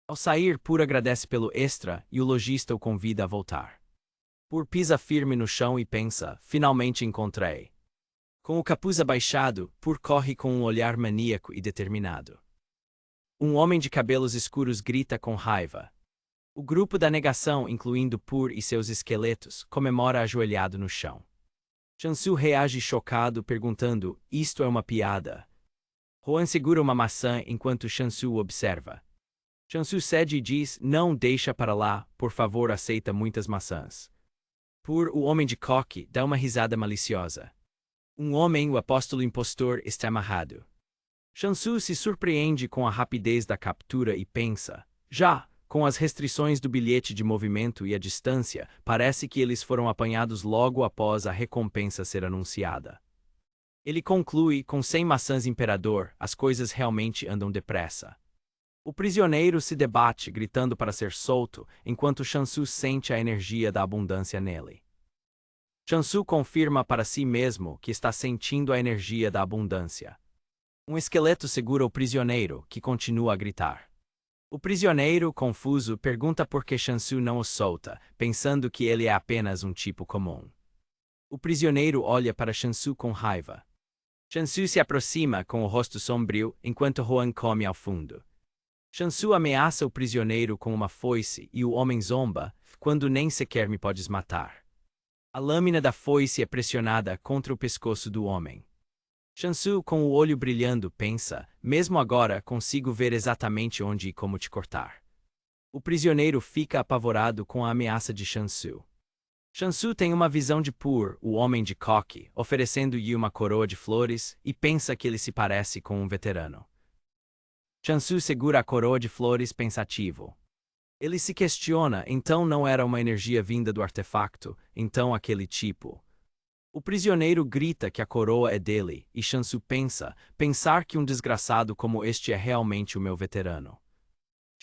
Ao sair, Pur agradece pelo extra e o lojista o convida a voltar. Pur pisa firme no chão e pensa, finalmente encontrei. Com o capuz abaixado, Pur corre com um olhar maníaco e determinado. Um homem de cabelos escuros grita com raiva. O grupo da negação, incluindo Pur e seus esqueletos, comemora ajoelhado no chão. Shansu reage chocado, perguntando, isto é uma piada? Huan segura uma maçã enquanto Shansu observa. Shansu cede e diz, não deixa para lá, por favor aceita muitas maçãs. Pur, o homem de coque, dá uma risada maliciosa. Um homem, o apóstolo impostor, está amarrado. Shansu se surpreende com a rapidez da captura e pensa, já, com as restrições do bilhete de movimento e a distância, parece que eles foram apanhados logo após a recompensa ser anunciada. Ele conclui, com 100 maçãs imperador, as coisas realmente andam depressa. O prisioneiro se debate, gritando para ser solto, enquanto Shansu sente a energia da abundância nele. Shansu confirma para si mesmo que está sentindo a energia da abundância. Um esqueleto segura o prisioneiro, que continua a gritar. O prisioneiro, confuso, pergunta por que Shansu não o solta, pensando que ele é apenas um tipo comum. O prisioneiro olha para Shansu com raiva. Shansu se aproxima com o rosto sombrio, enquanto Huan come ao fundo. Shansu ameaça o prisioneiro com uma foice e o homem zomba, quando nem sequer me podes matar. A lâmina da foice é pressionada contra o pescoço do homem. Shansu, com o olho brilhando, pensa, mesmo agora consigo ver exatamente onde e como te cortar. O prisioneiro fica apavorado com a ameaça de Shansu. Shansu tem uma visão de Pur, o homem de coque, oferecendo-lhe uma coroa de flores, e pensa que ele se parece com um veterano. Shansu segura a coroa de flores pensativo. Ele se questiona, então não era uma energia vinda do artefacto, então aquele tipo. O prisioneiro grita que a coroa é dele, e Shansu pensa, pensar que um desgraçado como este é realmente o meu veterano.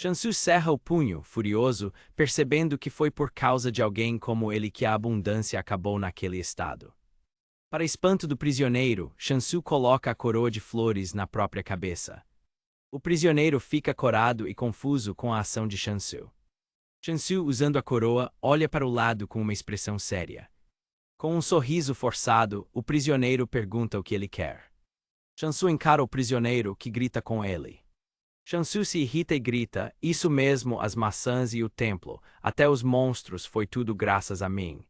Shansu cerra o punho, furioso, percebendo que foi por causa de alguém como ele que a abundância acabou naquele estado. Para espanto do prisioneiro, Shansu coloca a coroa de flores na própria cabeça. O prisioneiro fica corado e confuso com a ação de Shansu. Shansu, usando a coroa, olha para o lado com uma expressão séria. Com um sorriso forçado, o prisioneiro pergunta o que ele quer. Shansu encara o prisioneiro, que grita com ele. Shansu se irrita e grita, isso mesmo, as maçãs e o templo, até os monstros, foi tudo graças a mim.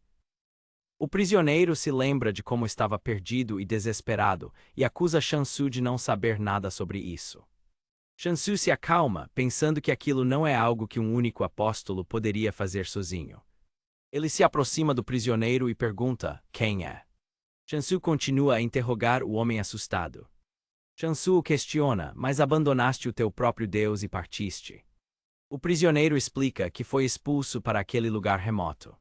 O prisioneiro se lembra de como estava perdido e desesperado, e acusa Shansu de não saber nada sobre isso. Shansu se acalma, pensando que aquilo não é algo que um único apóstolo poderia fazer sozinho. Ele se aproxima do prisioneiro e pergunta, quem é? Shansu continua a interrogar o homem assustado. Shansu o questiona, mas abandonaste o teu próprio Deus e partiste. O prisioneiro explica que foi expulso para aquele lugar remoto.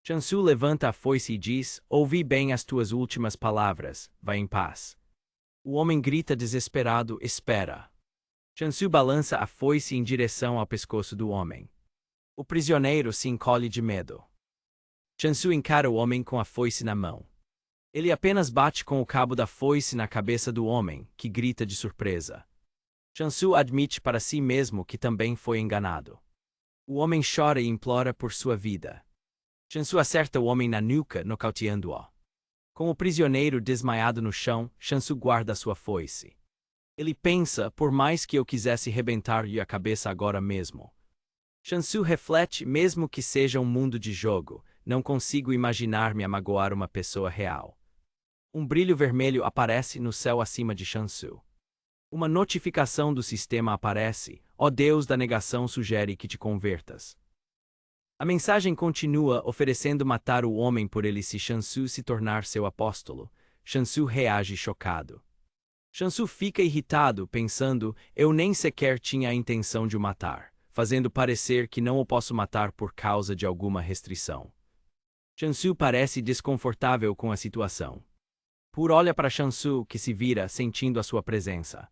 Shansu levanta a foice e diz, ouvi bem as tuas últimas palavras, vai em paz. O homem grita desesperado, espera. Shansu balança a foice em direção ao pescoço do homem. O prisioneiro se encolhe de medo. Shansu encara o homem com a foice na mão. Ele apenas bate com o cabo da foice na cabeça do homem, que grita de surpresa. Shansu admite para si mesmo que também foi enganado. O homem chora e implora por sua vida. Shansu acerta o homem na nuca, nocauteando-o. Com o prisioneiro desmaiado no chão, Shansu guarda sua foice. Ele pensa, por mais que eu quisesse rebentar-lhe a cabeça agora mesmo. Shansu reflete, mesmo que seja um mundo de jogo, não consigo imaginar-me a magoar uma pessoa real. Um brilho vermelho aparece no céu acima de Shansu. Uma notificação do sistema aparece, ó Deus da negação sugere que te convertas. A mensagem continua oferecendo matar o homem por ele se Shansu se tornar seu apóstolo. Shansu reage chocado. Shansu fica irritado, pensando, eu nem sequer tinha a intenção de o matar, fazendo parecer que não o posso matar por causa de alguma restrição. Shansu parece desconfortável com a situação. Pur olha para Shansu, que se vira, sentindo a sua presença.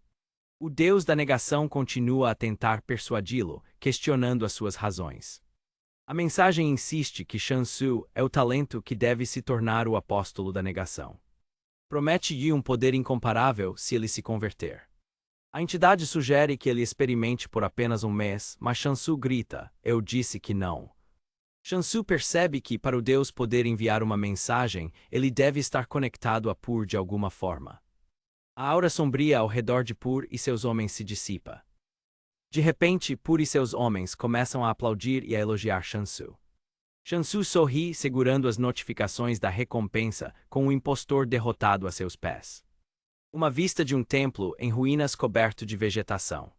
O deus da negação continua a tentar persuadi-lo, questionando as suas razões. A mensagem insiste que Shansu é o talento que deve se tornar o apóstolo da negação. Promete-lhe um poder incomparável se ele se converter. A entidade sugere que ele experimente por apenas um mês, mas Shansu grita, eu disse que não. Shansu percebe que, para o Deus poder enviar uma mensagem, ele deve estar conectado a Pur de alguma forma. A aura sombria ao redor de Pur e seus homens se dissipa. De repente, Pur e seus homens começam a aplaudir e a elogiar Shansu. Shansu sorri, segurando as notificações da recompensa, com o impostor derrotado a seus pés. Uma vista de um templo em ruínas coberto de vegetação.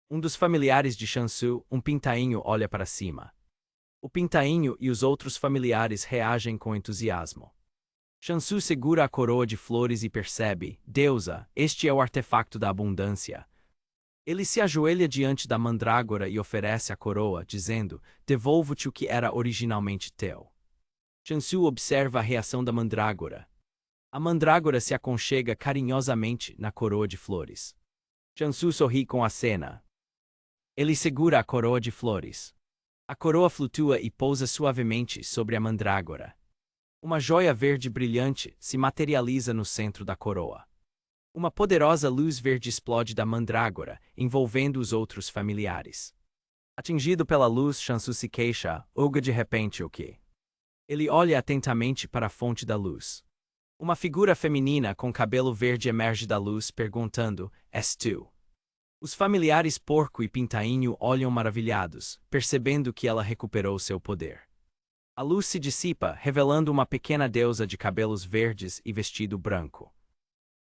Um dos familiares de Shansu, um pintainho, olha para cima. O pintainho e os outros familiares reagem com entusiasmo. Shansu segura a coroa de flores e percebe, deusa, este é o artefacto da abundância. Ele se ajoelha diante da mandrágora e oferece a coroa, dizendo, devolvo-te o que era originalmente teu. Shansu observa a reação da mandrágora. A mandrágora se aconchega carinhosamente na coroa de flores. Shansu sorri com a cena. Ele segura a coroa de flores. A coroa flutua e pousa suavemente sobre a mandrágora. Uma joia verde brilhante se materializa no centro da coroa. Uma poderosa luz verde explode da mandrágora, envolvendo os outros familiares. Atingido pela luz, Shansu se queixa, ouga de repente o que? Ele olha atentamente para a fonte da luz. Uma figura feminina com cabelo verde emerge da luz, perguntando, és tu? Os familiares Porco e Pintainho olham maravilhados, percebendo que ela recuperou seu poder. A luz se dissipa, revelando uma pequena deusa de cabelos verdes e vestido branco.